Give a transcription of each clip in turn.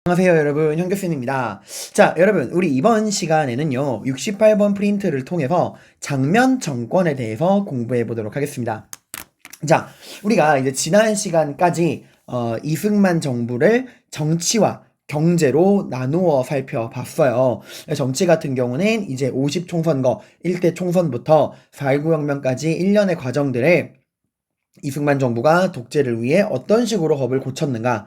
안녕하세요 여러분, 현교쌤입니다. 자 여러분, 우리 이번 시간에는요 68번 프린트를 통해서 장면 정권에 대해서 공부해 보도록 하겠습니다. 자, 우리가 이제 지난 시간까지 이승만 정부를 정치와 경제로 나누어 살펴봤어요. 정치 같은 경우는 이제 50총선거 1대 총선부터 4.19 혁명까지 1년의 과정들을 이승만 정부가 독재를 위해 어떤 식으로 법을 고쳤는가,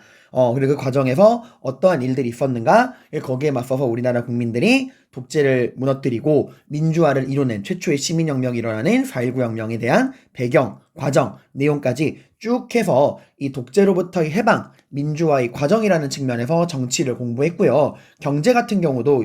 그리고 그 과정에서 어떠한 일들이 있었는가, 거기에 맞서서 우리나라 국민들이 독재를 무너뜨리고 민주화를 이뤄낸 최초의 시민혁명이 일어나는 4.19 혁명에 대한 배경, 과정, 내용까지 쭉 해서 이 독재로부터의 해방, 민주화의 과정이라는 측면에서 정치를 공부했고요. 경제 같은 경우도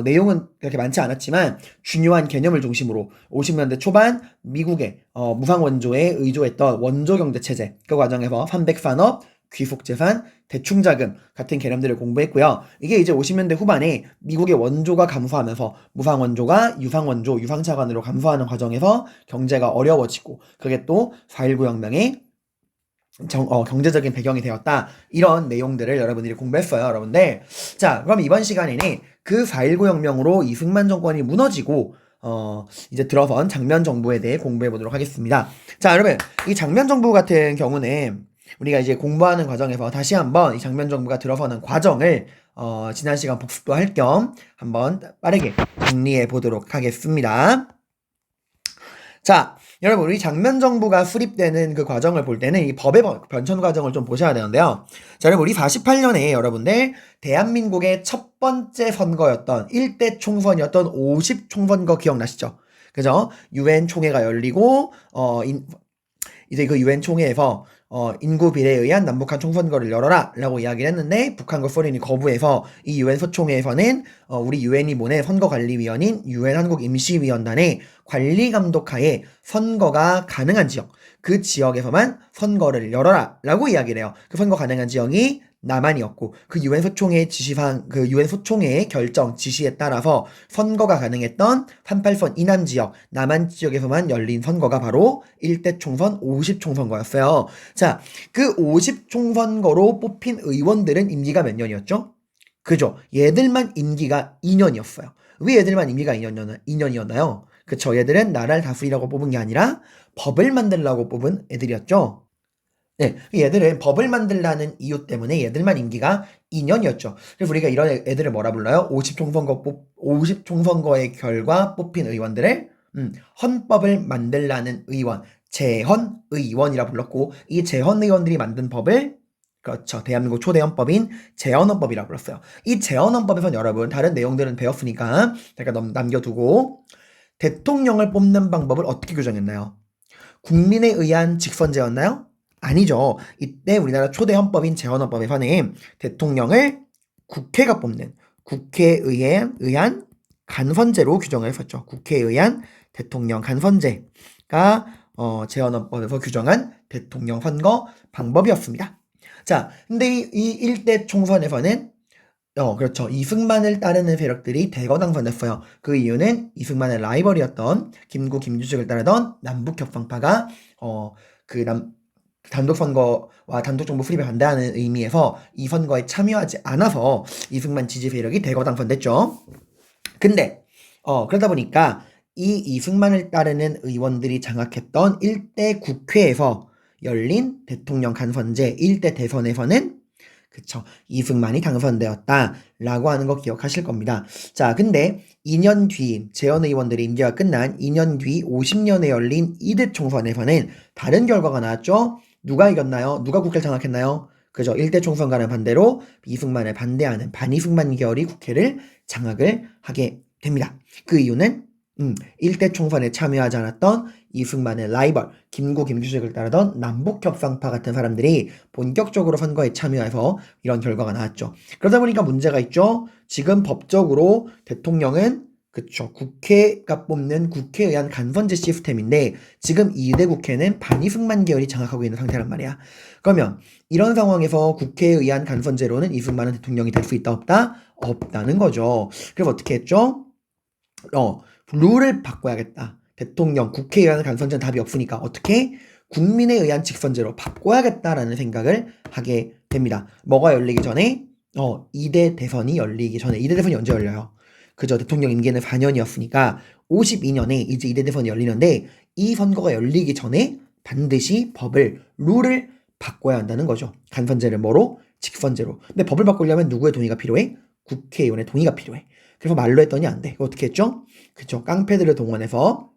내용은 그렇게 많지 않았지만 중요한 개념을 중심으로 50년대 초반 미국의 무상원조에 의존했던 원조경제체제, 그 과정에서 300산업, 귀속재산, 대충자금 같은 개념들을 공부했고요. 이게 이제 50년대 후반에 미국의 원조가 감소하면서 무상원조가 유상원조, 유상차관으로 감소하는 과정에서 경제가 어려워지고, 그게 또 4.19 혁명의 경제적인 배경이 되었다. 이런 내용들을 여러분들이 공부했어요, 여러분들. 자, 그럼 이번 시간에는 그 4.19 혁명으로 이승만 정권이 무너지고 이제 들어선 장면 정부에 대해 공부해 보도록 하겠습니다. 자, 여러분, 이 장면 정부 같은 경우는 우리가 이제 공부하는 과정에서 다시 한번 이 장면 정부가 들어서는 과정을 지난 시간 복습도 할 겸 한번 빠르게 정리해 보도록 하겠습니다. 자, 여러분, 우리 장면 정부가 수립되는 그 과정을 볼 때는 이 법의 변천 과정을 좀 보셔야 되는데요. 자, 여러분, 우리 48년에 여러분들 대한민국의 첫 번째 선거였던 1대 총선이었던 50총선거 기억나시죠? 그죠? 유엔 총회가 열리고 이제 그 유엔 총회에서 인구 비례에 의한 남북한 총선거를 열어라 라고 이야기를 했는데, 북한과 소련이 거부해서 이 유엔 소총회에서는 우리 유엔이 보낸 선거관리위원인 유엔 한국임시위원단의 관리 감독하에 선거가 가능한 지역, 그 지역에서만 선거를 열어라 라고 이야기를 해요. 그 선거 가능한 지역이 남한이었고, 그 유엔 소총회 지시상, 그 유엔 소총회의 결정 지시에 따라서 선거가 가능했던 38선 이남 지역, 남한 지역에서만 열린 선거가 바로 1대 총선 50총선거였어요. 자, 그 50총선거로 뽑힌 의원들은 임기가 몇 년이었죠? 그죠? 얘들만 임기가 2년이었어요. 왜 얘들만 임기가 2년이었나요? 그쵸? 얘들은 나라를 다스리라고 뽑은 게 아니라 법을 만들라고 뽑은 애들이었죠. 네, 얘들은 법을 만들라는 이유 때문에 얘들만 임기가 2년이었죠. 그래서 우리가 이런 애들을 뭐라 불러요? 50총선거의 결과 뽑힌 의원들을 헌법을 만들라는 의원, 재헌의원이라 불렀고, 이 재헌의원들이 만든 법을, 그렇죠, 대한민국 초대 헌법인 재헌헌법이라 불렀어요. 이 재헌헌법에선 여러분 다른 내용들은 배웠으니까 잠깐 남겨두고, 대통령을 뽑는 방법을 어떻게 규정했나요? 국민에 의한 직선제였나요? 아니죠. 이때 우리나라 초대 헌법인 재헌헌법에서는 대통령을 국회가 뽑는, 국회에 의한 간선제로 규정을 했었죠. 국회에 의한 대통령 간선제가 재헌헌법에서 규정한 대통령 선거 방법이었습니다. 자, 근데 이 1대 총선에서는 그렇죠, 이승만을 따르는 세력들이 대거 당선됐어요. 그 이유는 이승만의 라이벌이었던 김구, 김주식을 따르던 남북협상파가 단독 선거와 단독 정부 수립에 반대하는 의미에서 이 선거에 참여하지 않아서 이승만 지지 세력이 대거 당선됐죠. 근데 그러다 보니까 이 이승만을 따르는 의원들이 장악했던 1대 국회에서 열린 대통령 간선제 1대 대선에서는, 그쵸, 이승만이 당선되었다라고 하는 거 기억하실 겁니다. 자, 근데 2년 뒤 재헌 의원들의 임기가 끝난 2년 뒤 50년에 열린 2대 총선에서는 다른 결과가 나왔죠. 누가 이겼나요? 누가 국회를 장악했나요? 그죠, 1대 총선과는 반대로 이승만을 반대하는 반이승만 계열이 국회를 장악을 하게 됩니다. 그 이유는 1대 총선에 참여하지 않았던 이승만의 라이벌 김구, 김주식을 따르던 남북협상파 같은 사람들이 본격적으로 선거에 참여해서 이런 결과가 나왔죠. 그러다 보니까 문제가 있죠. 지금 법적으로 대통령은, 그쵸, 국회가 뽑는 국회에 의한 간선제 시스템인데 지금 2대 국회는 반이승만 계열이 장악하고 있는 상태란 말이야. 그러면 이런 상황에서 국회에 의한 간선제로는 이승만은 대통령이 될 수 있다, 없다? 없다는 거죠. 그래서 어떻게 했죠? 룰을 바꿔야겠다. 대통령, 국회에 의한 간선제는 답이 없으니까 어떻게? 국민에 의한 직선제로 바꿔야겠다라는 생각을 하게 됩니다. 뭐가 열리기 전에? 2대 대선이 열리기 전에 2대 대선이 언제 열려요? 그죠? 대통령 임기는 4년이었으니까 52년에 이제 2대 대선이 열리는데 이 선거가 열리기 전에 반드시 룰을 바꿔야 한다는 거죠. 간선제를 뭐로? 직선제로. 근데 법을 바꾸려면 누구의 동의가 필요해? 국회의원의 동의가 필요해. 그래서 말로 했더니 안 돼. 어떻게 했죠? 그죠? 깡패들을 동원해서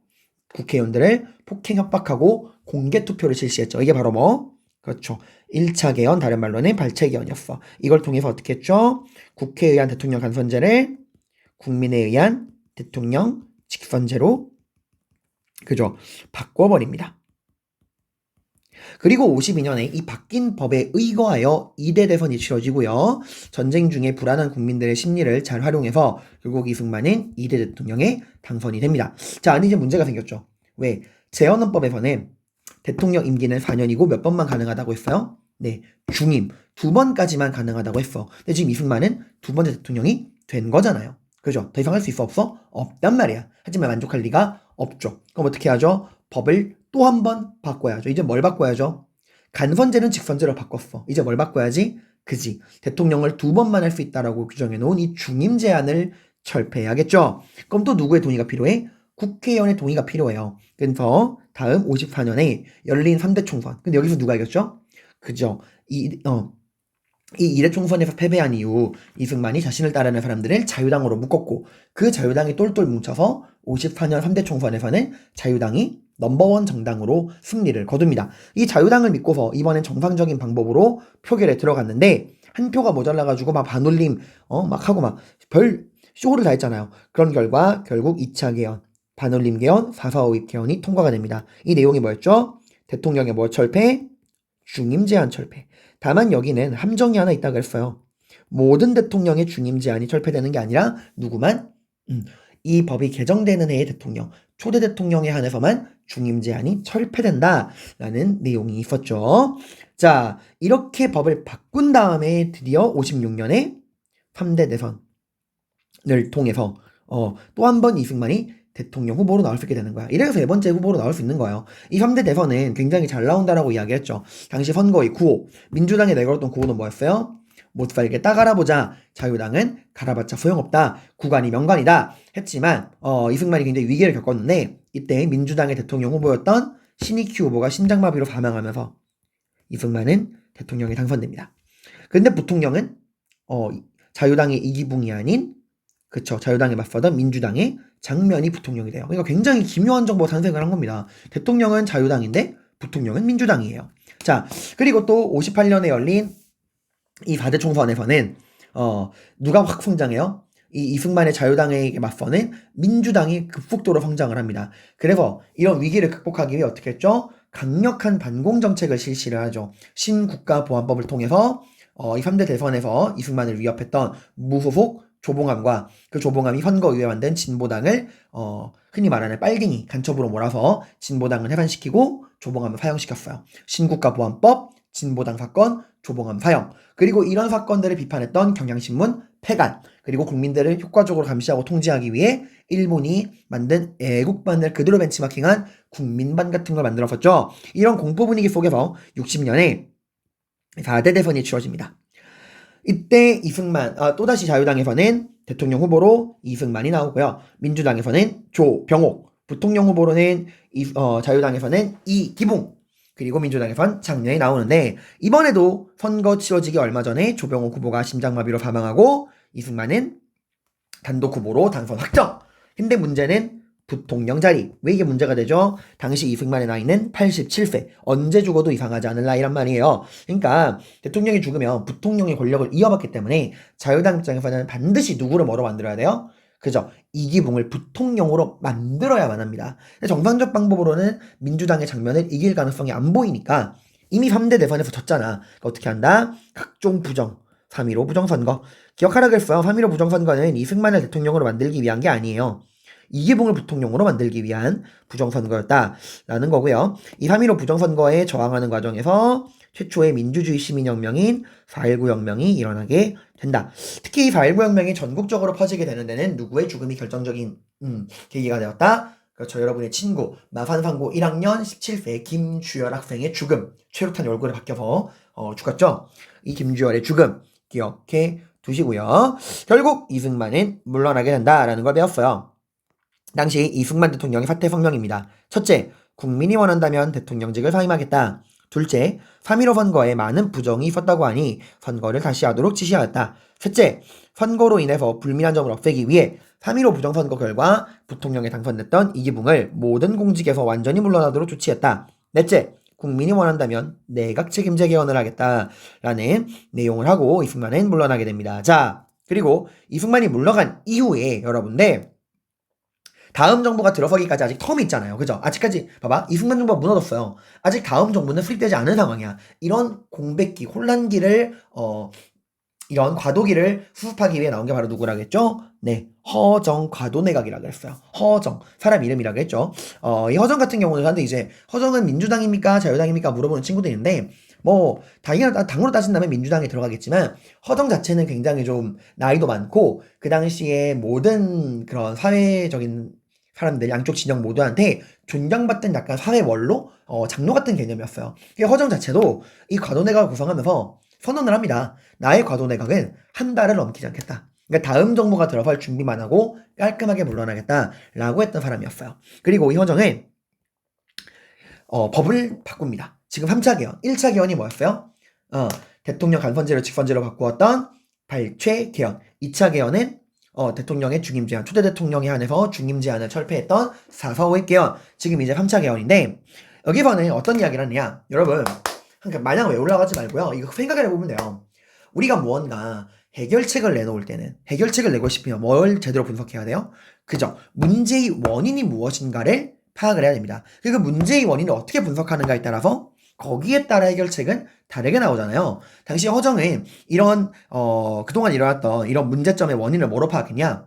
국회의원들을 폭행 협박하고 공개 투표를 실시했죠. 이게 바로 뭐? 그렇죠. 1차 개헌, 다른 말로는 발췌 개헌이었어. 이걸 통해서 어떻게 했죠? 국회에 의한 대통령 간선제를 국민에 의한 대통령 직선제로 그죠? 바꿔버립니다. 그리고 52년에 이 바뀐 법에 의거하여 2대 대선이 치러지고요. 전쟁 중에 불안한 국민들의 심리를 잘 활용해서 결국 이승만은 2대 대통령에 당선이 됩니다. 자, 아니 이제 문제가 생겼죠. 왜? 재헌헌법에서는 대통령 임기는 4년이고 몇 번만 가능하다고 했어요? 네, 중임 2번까지만 가능하다고 했어. 근데 지금 이승만은 두 번째 대통령이 된 거잖아요. 그죠? 더 이상 할 수 있어 없어? 없단 말이야. 하지만 만족할 리가 없죠. 그럼 어떻게 하죠? 법을 또 한 번 바꿔야죠. 이제 뭘 바꿔야죠? 간선제는 직선제로 바꿨어. 이제 뭘 바꿔야지? 그지. 대통령을 2번만 할 수 있다라고 규정해 놓은 이 중임 제한을 철폐해야겠죠. 그럼 또 누구의 동의가 필요해? 국회의원의 동의가 필요해요. 그래서 다음 54년에 열린 3대 총선. 근데 여기서 누가 이겼죠? 그죠. 이 2대 총선에서 패배한 이후 이승만이 자신을 따르는 사람들을 자유당으로 묶었고 그 자유당이 똘똘 뭉쳐서 54년 3대 총선에서는 자유당이 넘버원 정당으로 승리를 거둡니다. 이 자유당을 믿고서 이번엔 정상적인 방법으로 표결에 들어갔는데 한 표가 모자라가지고 막 반올림 막 하고 막 별 쇼를 다 했잖아요. 그런 결과 결국 2차 개헌, 반올림 개헌, 4.4.5입 개헌이 통과가 됩니다. 이 내용이 뭐였죠? 대통령의 뭐 철폐? 중임 제한 철폐. 다만 여기는 함정이 하나 있다고 했어요. 모든 대통령의 중임 제한이 철폐되는 게 아니라 누구만? 이 법이 개정되는 해의 대통령, 초대 대통령에 한해서만 중임 제한이 철폐된다라는 내용이 있었죠. 자, 이렇게 법을 바꾼 다음에 드디어 56년에 3대 대선을 통해서 또 한 번 이승만이 대통령 후보로 나올 수 있게 되는 거야. 이래서 세 번째 후보로 나올 수 있는 거예요. 이 3대 대선은 굉장히 잘 나온다라고 이야기했죠. 당시 선거의 구호, 민주당이 내걸었던 구호는 뭐였어요? 못 살게 딱 알아보자. 자유당은 갈아봤자 소용없다. 구간이 명관이다. 했지만 이승만이 굉장히 위기를 겪었는데 이때 민주당의 대통령 후보였던 신익희 후보가 심장마비로 사망하면서 이승만은 대통령에 당선됩니다. 근데 부통령은 자유당의 이기붕이 아닌 그쵸. 자유당에 맞서던 민주당의 장면이 부통령이 돼요. 그러니까 굉장히 기묘한 정보가 탄생을 한 겁니다. 대통령은 자유당인데 부통령은 민주당이에요. 자, 그리고 또 58년에 열린 이 4대 총선에서는 누가 확 성장해요? 이 이승만의 자유당에게 맞서는 민주당이 급속도로 성장을 합니다. 그래서 이런 위기를 극복하기 위해 어떻게 했죠? 강력한 반공 정책을 실시를 하죠. 신국가보안법을 통해서 이 3대 대선에서 이승만을 위협했던 무소속 조봉암과 그 조봉암이 선거위에 만든 진보당을 흔히 말하는 빨갱이 간첩으로 몰아서 진보당을 해산시키고 조봉암을 사형시켰어요. 신국가보안법, 진보당 사건, 조봉암 사형. 그리고 이런 사건들을 비판했던 경향신문 폐간. 그리고 국민들을 효과적으로 감시하고 통제하기 위해 일본이 만든 애국반을 그대로 벤치마킹한 국민반 같은 걸 만들었었죠. 이런 공포 분위기 속에서 60년에 4대 대선이 치러집니다. 이때 이승만, 또다시 자유당에서는 대통령 후보로 이승만이 나오고요. 민주당에서는 조병옥, 부통령 후보로는 자유당에서는 이기붕, 그리고 민주당에선 작년에 나오는데 이번에도 선거 치러지기 얼마 전에 조병옥 후보가 심장마비로 사망하고 이승만은 단독 후보로 당선 확정. 근데 문제는 부통령 자리. 왜 이게 문제가 되죠? 당시 이승만의 나이는 87세. 언제 죽어도 이상하지 않을 나이란 말이에요. 그러니까 대통령이 죽으면 부통령의 권력을 이어받기 때문에 자유당 입장에서는 반드시 누구를 뭐로 만들어야 돼요? 그죠? 이기붕을 부통령으로 만들어야만 합니다. 정상적 방법으로는 민주당의 장면을 이길 가능성이 안 보이니까 이미 3대 대선에서 졌잖아. 그러니까 어떻게 한다? 각종 부정. 3.15 부정선거. 기억하라 그랬어요. 3.15 부정선거는 이승만을 대통령으로 만들기 위한 게 아니에요. 이기붕을 부통령으로 만들기 위한 부정선거였다라는 거고요. 이 3.15 부정선거에 저항하는 과정에서 최초의 민주주의 시민혁명인 4.19 혁명이 일어나게 된다. 특히 이 4.19 혁명이 전국적으로 퍼지게 되는 데는 누구의 죽음이 결정적인 계기가 되었다? 그렇죠. 여러분의 친구 마산상고 1학년 17세 김주열 학생의 죽음. 최루탄이 얼굴에 박혀서 죽었죠. 이 김주열의 죽음. 기억해 두시고요. 결국 이승만은 물러나게 된다라는 걸 배웠어요. 당시 이승만 대통령의 사퇴 성명입니다. 첫째, 국민이 원한다면 대통령직을 사임하겠다. 둘째, 3.15 선거에 많은 부정이 있었다고 하니 선거를 다시 하도록 지시하였다. 셋째, 선거로 인해서 불미한 점을 없애기 위해 3.15 부정선거 결과 부통령에 당선됐던 이기붕을 모든 공직에서 완전히 물러나도록 조치했다. 넷째, 국민이 원한다면 내각 책임제 개헌을 하겠다라는 내용을 하고 이승만은 물러나게 됩니다. 자, 그리고 이승만이 물러간 이후에 여러분들 다음 정부가 들어서기까지 아직 텀이 있잖아요. 그죠? 아직까지 봐봐. 이승만 정부가 무너졌어요. 아직 다음 정부는 수립되지 않은 상황이야. 이런 공백기, 혼란기를 이런 과도기를 수습하기 위해 나온 게 바로 누구라겠죠? 네, 허정 과도내각이라고 그랬어요. 허정, 사람 이름이라고 했죠. 이 허정 같은 경우는 근데 이제 허정은 민주당입니까 자유당입니까 물어보는 친구도 있는데 뭐 당으로 따진다면 민주당에 들어가겠지만 허정 자체는 굉장히 좀 나이도 많고 그 당시에 모든 그런 사회적인 사람들 양쪽 진영 모두한테 존경받던 약간 사회원로 장로 같은 개념이었어요. 허정 자체도 이 과도내각을 구성하면서 선언을 합니다. 나의 과도내각은 한 달을 넘기지 않겠다. 그러니까 다음 정부가 들어설 준비만 하고 깔끔하게 물러나겠다라고 했던 사람이었어요. 그리고 이 허정은 법을 바꿉니다. 지금 3차 개헌, 1차 개헌이 뭐였어요? 대통령 간선제를 직선제로 바꾸었던 발췌 개헌. 2차 개헌은 대통령의 중임 제한, 초대 대통령에 한해서 중임 제한을 철폐했던 4.4.5의 개헌. 지금 이제 3차 개헌인데 여기서는 어떤 이야기를 하느냐? 여러분 그러니까 마냥 외우려고 하지 말고요. 이거 생각을 해보면 돼요. 우리가 무언가 해결책을 내놓을 때는 해결책을 내고 싶으면 뭘 제대로 분석해야 돼요? 그죠? 문제의 원인이 무엇인가를 파악을 해야 됩니다. 그 문제의 원인을 어떻게 분석하는가에 따라서 거기에 따라 해결책은 다르게 나오잖아요. 당시 허정은 이런 그동안 일어났던 이런 문제점의 원인을 뭐로 파악했냐?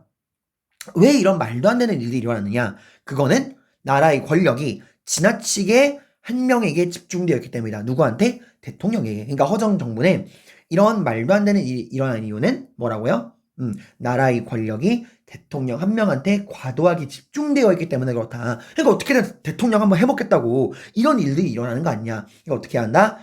왜 이런 말도 안 되는 일들이 일어났느냐? 그거는 나라의 권력이 지나치게 한 명에게 집중되어 있기 때문이다. 누구한테? 대통령에게. 그러니까 허정 정부는 이런 말도 안 되는 일이 일어난 이유는 뭐라고요? 나라의 권력이 대통령 한 명한테 과도하게 집중되어 있기 때문에 그렇다. 그러니까 어떻게든 대통령 한번 해먹겠다고 이런 일들이 일어나는 거 아니냐. 그러니까 어떻게 한다?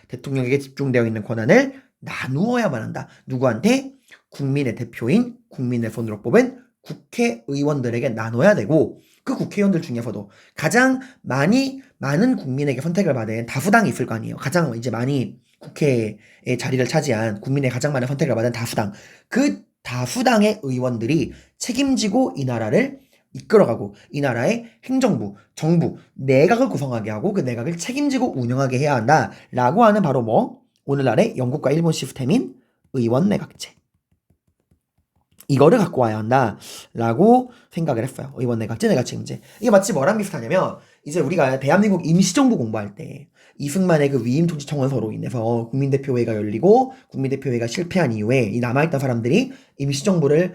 대통령에게 집중되어 있는 권한을 나누어야만 한다. 누구한테? 국민의 대표인 국민의 손으로 뽑은 국회의원들에게 나눠야 되고 그 국회의원들 중에서도 가장 많은 국민에게 선택을 받은 다수당이 있을 거 아니에요. 가장 이제 많이 국회에 자리를 차지한 국민의 가장 많은 선택을 받은 다수당. 그 다수당의 의원들이 책임지고 이 나라를 이끌어가고 이 나라의 행정부, 정부, 내각을 구성하게 하고 그 내각을 책임지고 운영하게 해야 한다라고 하는 바로 뭐 오늘날의 영국과 일본 시스템인 의원 내각제. 이거를 갖고 와야 한다라고 생각을 했어요. 의원 내각제, 내각 책임제. 이게 마치 뭐랑 비슷하냐면 이제 우리가 대한민국 임시정부 공부할 때 이승만의 그 위임 통치 청원서로 인해서 국민대표회가 열리고 국민대표회가 실패한 이후에 이 남아있던 사람들이 임시정부를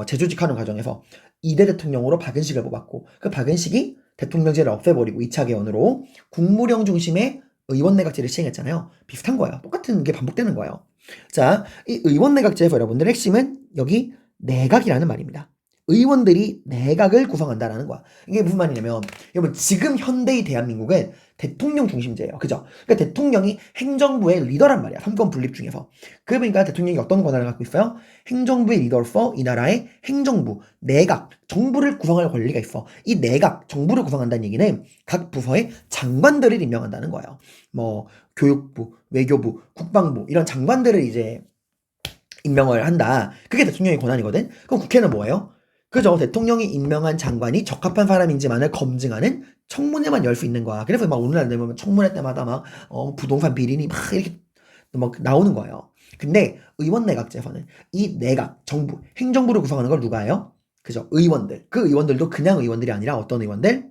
재조직하는 과정에서 2대 대통령으로 박은식을 뽑았고 그 박은식이 대통령제를 없애버리고 2차 개헌으로 국무령 중심의 의원 내각제를 시행했잖아요. 비슷한 거예요. 똑같은 게 반복되는 거예요. 자, 이 의원 내각제에서 여러분들 핵심은 여기 내각이라는 말입니다. 의원들이 내각을 구성한다라는 거야. 이게 무슨 말이냐면 여러분 지금 현대의 대한민국은 대통령 중심제예요. 그죠? 그러니까 대통령이 행정부의 리더란 말이야. 3권 분립 중에서. 그러니까 대통령이 어떤 권한을 갖고 있어요? 행정부의 리더로서 이 나라의 행정부, 내각, 정부를 구성할 권리가 있어. 이 내각, 정부를 구성한다는 얘기는 각 부서의 장관들을 임명한다는 거예요. 뭐 교육부, 외교부, 국방부 이런 장관들을 이제 임명을 한다. 그게 대통령의 권한이거든. 그럼 국회는 뭐예요? 그죠? 대통령이 임명한 장관이 적합한 사람인지만을 검증하는 청문회만 열 수 있는 거야. 그래서 막 오늘날 되면 청문회 때마다 막 부동산 비리니 막 이렇게 막 나오는 거예요. 근데 의원 내각제에서는 이 내각, 정부, 행정부를 구성하는 걸 누가 해요? 그죠? 의원들. 그 의원들도 그냥 의원들이 아니라 어떤 의원들?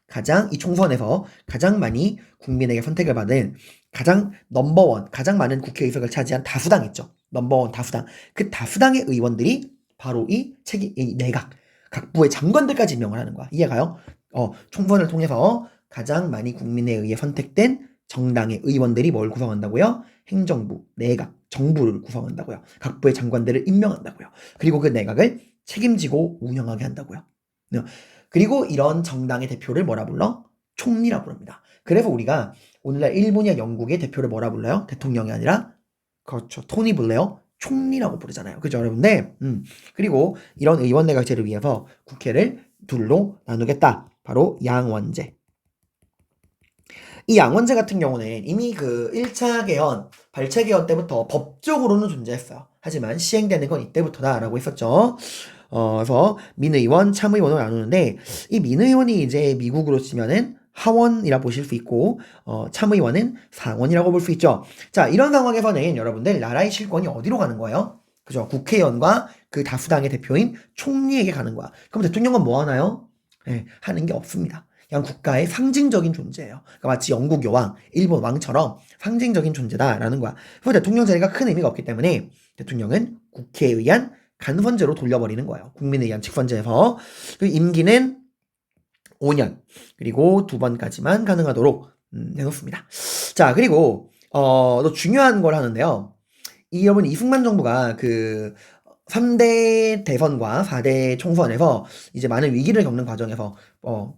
가장 이 총선에서 가장 많이 국민에게 선택을 받은 가장 넘버원, 가장 많은 국회의석을 차지한 다수당 있죠. 넘버원 다수당. 그 다수당의 의원들이 바로 이 내각, 각 부의 장관들까지 임명을 하는 거야. 이해가요? 총선을 통해서 가장 많이 국민에 의해 선택된 정당의 의원들이 뭘 구성한다고요? 행정부, 내각, 정부를 구성한다고요. 각 부의 장관들을 임명한다고요. 그리고 그 내각을 책임지고 운영하게 한다고요. 그리고 이런 정당의 대표를 뭐라 불러? 총리라 부릅니다. 그래서 우리가 오늘날 일본이나 영국의 대표를 뭐라 불러요? 대통령이 아니라 그렇죠. 토니 블레어 총리라고 부르잖아요. 그죠, 여러분들? 그리고 이런 의원 내각제를 위해서 국회를 둘로 나누겠다. 바로 양원제. 이 양원제 같은 경우는 이미 그 1차 개헌, 발췌 개헌 때부터 법적으로는 존재했어요. 하지만 시행되는 건 이때부터다라고 했었죠. 그래서 민의원, 참의원을 나누는데 이 민의원이 이제 미국으로 치면은 하원이라 보실 수 있고 참의원은 상원이라고 볼 수 있죠. 자, 이런 상황에서는 여러분들 나라의 실권이 어디로 가는 거예요? 그죠? 국회의원과 그 다수당의 대표인 총리에게 가는 거야. 그럼 대통령은 뭐 하나요? 네, 하는 게 없습니다. 그냥 국가의 상징적인 존재예요. 그러니까 마치 영국 여왕, 일본 왕처럼 상징적인 존재다라는 거야. 그래서 대통령 자리가 큰 의미가 없기 때문에 대통령은 국회에 의한 간선제로 돌려버리는 거예요. 국민에 의한 직선제에서. 그 임기는 5년 그리고 2번까지만 가능하도록 해놓습니다. 자, 그리고 또 중요한 걸 하는데요. 여러분 이승만 정부가 그 3대 대선과 4대 총선에서 이제 많은 위기를 겪는 과정에서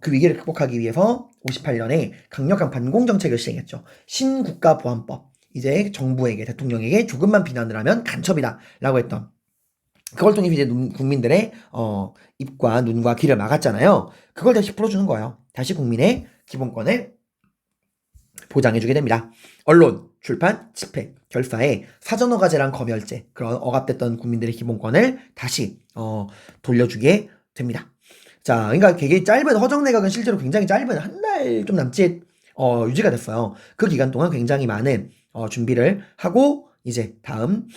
그 위기를 극복하기 위해서 58년에 강력한 반공 정책을 시행했죠. 신국가보안법. 이제 정부에게 대통령에게 조금만 비난을 하면 간첩이다라고 했던 그걸 통해 이제 국민들의 입과 눈과 귀를 막았잖아요. 그걸 다시 풀어주는 거예요. 다시 국민의 기본권을 보장해주게 됩니다. 언론, 출판, 집회, 결사에 사전허가제랑 검열제 그런 억압됐던 국민들의 기본권을 다시 돌려주게 됩니다. 자, 그러니까 되게 짧은 허정내각은 실제로 굉장히 짧은 한 달 좀 남짓 유지가 됐어요. 그 기간 동안 굉장히 많은 준비를 하고 이제 다음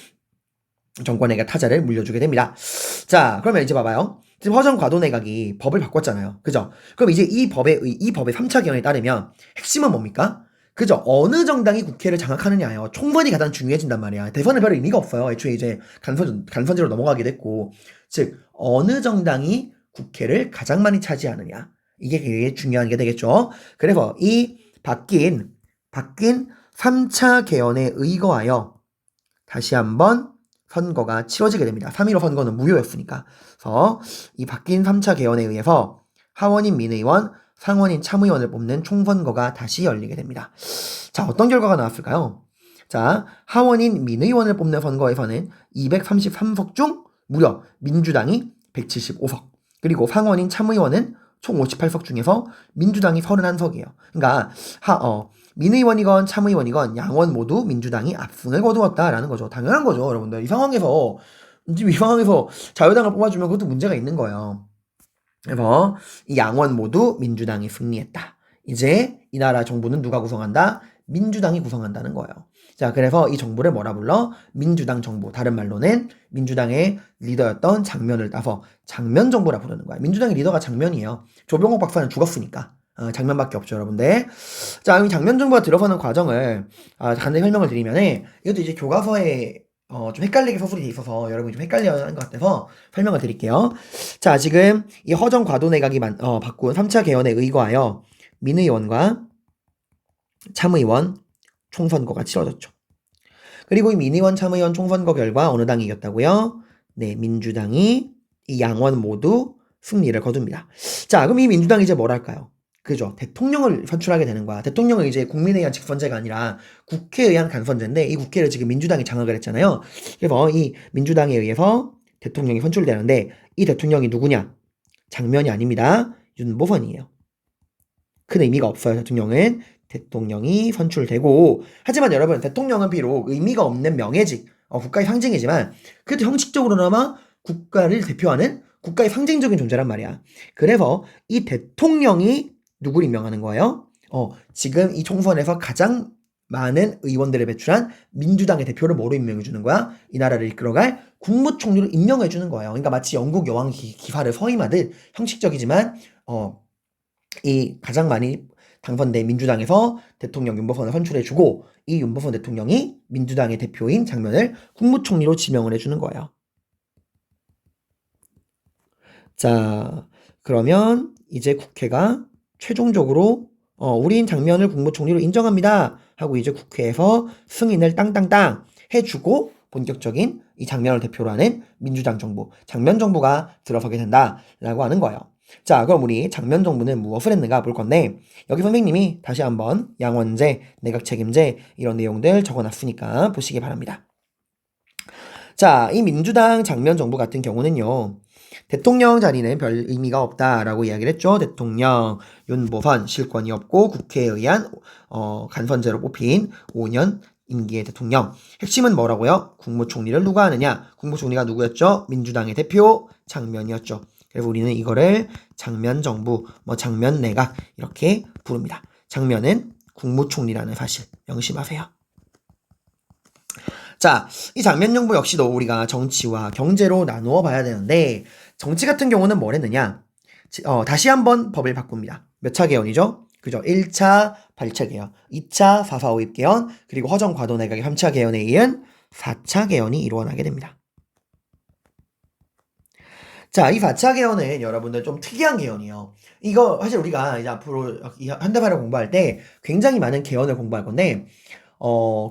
정권에게 타자를 물려주게 됩니다. 자, 그러면 이제 봐봐요. 지금 허정과도내각이 법을 바꿨잖아요. 그죠? 그럼 이제 이 법의 3차 개헌에 따르면 핵심은 뭡니까? 그죠? 어느 정당이 국회를 장악하느냐예요. 총선이 가장 중요해진단 말이야. 대선은 별 의미가 없어요. 애초에 이제 간선제로 넘어가게 됐고. 즉, 어느 정당이 국회를 가장 많이 차지하느냐. 이게 되게 중요한 게 되겠죠. 그래서 이 바뀐 3차 개헌에 의거하여 다시 한번 선거가 치러지게 됩니다. 3.15 선거는 무효였으니까. 그래서 이 바뀐 3차 개헌에 의해서 하원인 민의원, 상원인 참의원을 뽑는 총선거가 다시 열리게 됩니다. 자, 어떤 결과가 나왔을까요? 자, 하원인 민의원을 뽑는 선거에서는 233석 중 무려 민주당이 175석, 그리고 상원인 참의원은 총 58석 중에서 민주당이 31석이에요. 그러니까 민의원이건 참의원이건 양원 모두 민주당이 압승을 거두었다라는 거죠. 당연한 거죠, 여러분들. 이 상황에서 자유당을 뽑아주면 그것도 문제가 있는 거예요. 그래서 이 양원 모두 민주당이 승리했다. 이제 이 나라 정부는 누가 구성한다? 민주당이 구성한다는 거예요. 자, 그래서 이 정부를 뭐라 불러? 민주당 정부. 다른 말로는 민주당의 리더였던 장면을 따서 장면 정부라 부르는 거야. 민주당의 리더가 장면이에요. 조병옥 박사는 죽었으니까. 장면밖에 없죠, 여러분들. 자, 이 장면 정부가 들어서는 과정을 간단히 설명을 드리면은 이것도 이제 교과서에 좀 헷갈리게 서술이 돼 있어서 여러분이 좀 헷갈려하는 것 같아서 설명을 드릴게요. 자, 지금 이 허정과도내각이 바꾼 3차 개헌에 의거하여 민의원과 참의원 총선거가 치러졌죠. 그리고 이 민의원, 참의원 총선거 결과 어느 당이 이겼다고요? 네, 민주당이 이 양원 모두 승리를 거둡니다. 자, 그럼 이 민주당이 이제 뭘 할까요? 그죠? 대통령을 선출하게 되는 거야. 대통령은 이제 국민에 의한 직선제가 아니라 국회에 의한 간선제인데 이 국회를 지금 민주당이 장악을 했잖아요. 그래서 이 민주당에 의해서 대통령이 선출되는데 이 대통령이 누구냐? 장면이 아닙니다. 윤보선이에요. 큰 의미가 없어요. 대통령이 선출되고, 하지만 여러분, 대통령은 비록 의미가 없는 명예직, 국가의 상징이지만 그래도 형식적으로나마 국가를 대표하는 국가의 상징적인 존재란 말이야. 그래서 이 대통령이 누구를 임명하는 거예요? 지금 이 총선에서 가장 많은 의원들을 배출한 민주당의 대표를 뭐로 임명해 주는 거야? 이 나라를 이끌어갈 국무총리로 임명해 주는 거예요. 그러니까 마치 영국 여왕 기사를 서임하듯 형식적이지만 이 가장 많이 당선된 민주당에서 대통령 윤보선을 선출해주고 이 윤보선 대통령이 민주당의 대표인 장면을 국무총리로 지명을 해주는 거예요. 자, 그러면 이제 국회가 최종적으로 우린 장면을 국무총리로 인정합니다 하고 이제 국회에서 승인을 땅땅땅 해주고 본격적인 이 장면을 대표로 하는 민주당 정부, 장면 정부가 들어서게 된다라고 하는 거예요. 자, 그럼 우리 장면 정부는 무엇을 했는가 볼 건데 여기 선생님이 다시 한번 양원제, 내각 책임제 이런 내용들 적어놨으니까 보시기 바랍니다. 자, 이 민주당 장면 정부 같은 경우는요. 대통령 자리는 별 의미가 없다라고 이야기를 했죠. 대통령, 윤보선, 실권이 없고 국회에 의한 간선제로 뽑힌 5년 임기의 대통령. 핵심은 뭐라고요? 국무총리를 누가 하느냐? 국무총리가 누구였죠? 민주당의 대표 장면이었죠. 그래서 우리는 이거를 장면 정부, 장면 내각 이렇게 부릅니다. 장면은 국무총리라는 사실 명심하세요. 자, 이 장면 정부 역시도 우리가 정치와 경제로 나누어 봐야 되는데 정치 같은 경우는 뭘 했느냐? 다시 한번 법을 바꿉니다. 몇 차 개헌이죠? 그죠? 1차 발췌 개헌, 2차 4.4 5입 개헌, 그리고 허정 과도 내각의 3차 개헌에 이은 4차 개헌이 이루어나게 됩니다. 자, 이 4차 개헌은 여러분들 좀 특이한 개헌이에요. 이거 사실 우리가 이제 앞으로 현대사를 공부할 때 굉장히 많은 개헌을 공부할 건데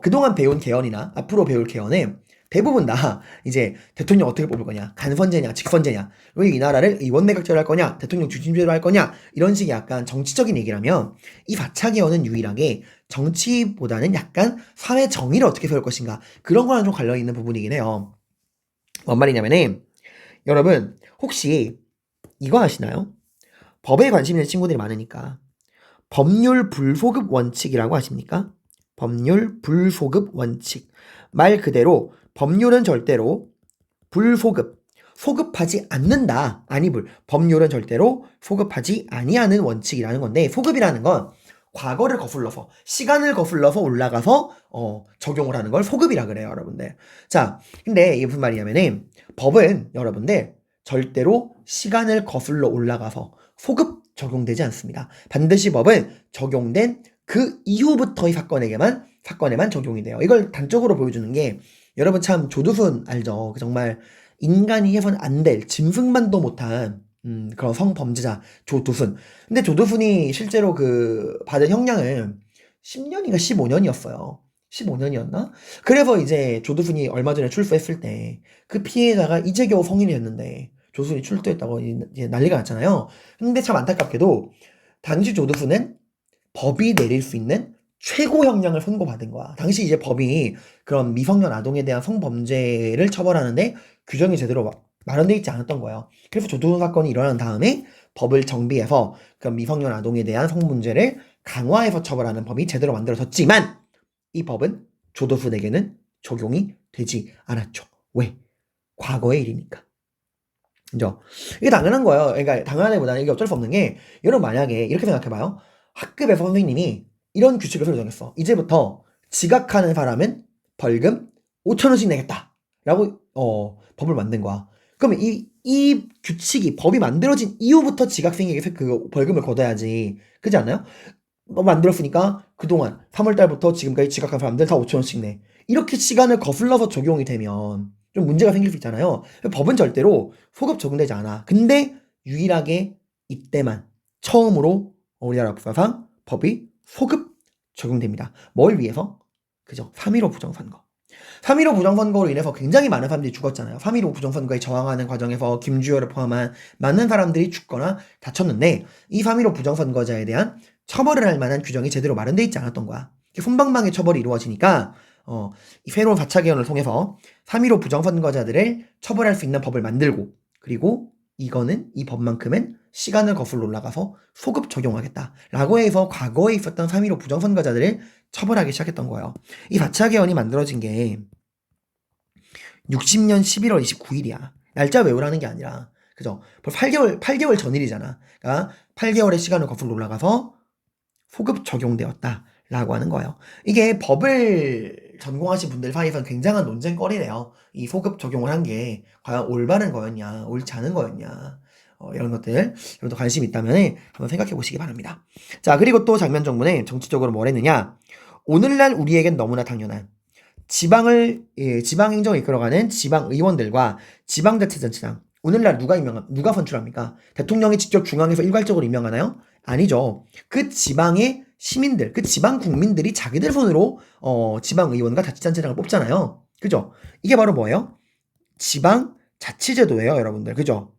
그동안 배운 개헌이나 앞으로 배울 개헌은 대부분 다 이제 대통령 어떻게 뽑을 거냐, 간선제냐, 직선제냐, 왜 이 나라를 의원내각제로 할 거냐, 대통령 중심제로 할 거냐, 이런 식의 약간 정치적인 얘기라면 이 4차 개헌은 유일하게 정치보다는 약간 사회 정의를 어떻게 세울 것인가, 그런 거랑 좀 관련있는 부분이긴 해요. 뭔 말이냐면은 여러분 혹시 이거 아시나요? 법에 관심 있는 친구들이 많으니까 법률 불소급 원칙이라고 아십니까? 법률 불소급 원칙. 말 그대로 법률은 절대로 불소급, 소급하지 않는다. 법률은 절대로 소급하지 아니하는 원칙이라는 건데, 소급이라는 건 과거를 거슬러서, 시간을 거슬러서 올라가서 적용을 하는 걸 소급이라 그래요, 여러분들. 자, 근데 이게 무슨 말이냐면은 법은 여러분들 절대로 시간을 거슬러 올라가서 소급 적용되지 않습니다. 반드시 법은 적용된 그 이후부터의 사건에만 적용이 돼요. 이걸 단적으로 보여주는 게 여러분 참 조두순 알죠? 정말 인간이 해서는 안 될, 짐승만도 못한 그런 성범죄자 조두순. 근데 조두순이 실제로 받은 형량은 10년인가 15년이었어요. 15년이었나? 그래서 이제 조두순이 얼마 전에 출소했을 때 그 피해자가 이제 겨우 성인이 됐는데 조두순이 출두했다고 이제 난리가 났잖아요. 근데 참 안타깝게도 당시 조두순은 법이 내릴 수 있는 최고 형량을 선고받은 거야. 당시 이제 법이 그런 미성년 아동에 대한 성범죄를 처벌하는데 규정이 제대로 마련되어 있지 않았던 거예요. 그래서 조두순 사건이 일어난 다음에 법을 정비해서 그런 미성년 아동에 대한 성문제를 강화해서 처벌하는 법이 제대로 만들어졌지만 이 법은 조두순에게는 적용이 되지 않았죠. 왜? 과거의 일이니까. 그죠? 이게 당연한 거예요. 그러니까 당연하기보다는 이게 어쩔 수 없는 게 여러분 만약에 이렇게 생각해봐요. 학급에서 선생님이 이런 규칙을 설정했어. 이제부터 지각하는 사람은 벌금 5,000원씩 내겠다. 라고 법을 만든 거야. 그러면 이 규칙이 법이 만들어진 이후부터 지각생에게 그 벌금을 걷어야지. 그렇지 않나요? 만들었으니까 그동안 3월달부터 지금까지 지각한 사람들 다 5,000원씩 내. 이렇게 시간을 거슬러서 적용이 되면 좀 문제가 생길 수 있잖아요. 법은 절대로 소급 적용되지 않아. 근데 유일하게 이때만 처음으로 우리나라 역사상 법이 소급 적용됩니다. 뭘 위해서? 그죠? 3.15 부정선거. 3.15 부정선거로 인해서 굉장히 많은 사람들이 죽었잖아요. 3.15 부정선거에 저항하는 과정에서 김주열을 포함한 많은 사람들이 죽거나 다쳤는데 이 3.15 부정선거자에 대한 처벌을 할 만한 규정이 제대로 마련되어 있지 않았던 거야. 솜방망이 처벌이 이루어지니까 이 새로운 4차 개헌을 통해서 3.15 부정선거자들을 처벌할 수 있는 법을 만들고, 그리고 이거는 이 법만큼은 시간을 거슬러 올라가서 소급 적용하겠다라고 해서 과거에 있었던 3.15 부정선거자들을 처벌하기 시작했던 거예요. 이 4차 개헌이 만들어진 게 60년 11월 29일이야. 날짜 외우라는 게 아니라, 그죠? 8개월 전일이잖아. 그러니까 8개월의 시간을 거슬러 올라가서 소급 적용되었다라고 하는 거예요. 이게 법을 전공하신 분들 사이에서는 굉장한 논쟁거리래요. 이 소급 적용을 한 게 과연 올바른 거였냐, 옳지 않은 거였냐, 이런 것들 여러분도 관심 있다면 한번 생각해 보시기 바랍니다. 자, 그리고 또 장면 정부는 정치적으로 뭘 했느냐? 오늘날 우리에겐 너무나 당연한 지방행정을 이끌어가는 지방의원들과 지방자치단체장. 오늘날 누가 선출합니까? 대통령이 직접 중앙에서 일괄적으로 임명하나요? 아니죠. 그 지방의 시민들, 그 지방 국민들이 자기들 손으로 지방의원과 자치단체장을 뽑잖아요. 그죠? 이게 바로 뭐예요? 지방자치제도예요, 여러분들. 그죠?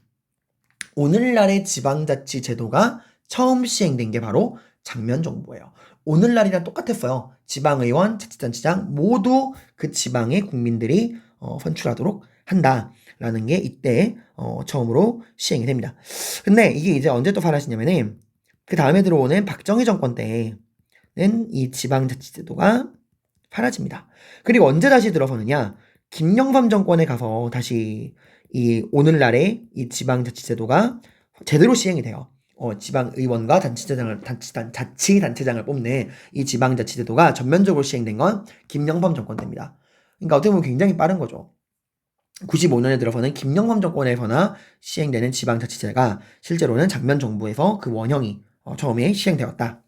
오늘날의 지방자치제도가 처음 시행된 게 바로 장면정부예요. 오늘날이랑 똑같았어요. 지방의원, 자치단체장 모두 그 지방의 국민들이 선출하도록 한다라는 게 이때 처음으로 시행이 됩니다. 근데 이게 이제 언제 또 사라지냐면은 그 다음에 들어오는 박정희 정권 때는 이 지방자치제도가 사라집니다. 그리고 언제 다시 들어서느냐? 김영삼 정권에 가서 다시 이 오늘날의 이 지방자치제도가 제대로 시행이 돼요. 지방의원과 자치단체장을 뽑는 이 지방자치제도가 전면적으로 시행된 건 김영삼 정권 때입니다. 그러니까 어떻게 보면 굉장히 빠른 거죠. 95년에 들어서는 김영삼 정권에서나 시행되는 지방자치제가 실제로는 장면 정부에서 그 원형이 처음에 시행되었다.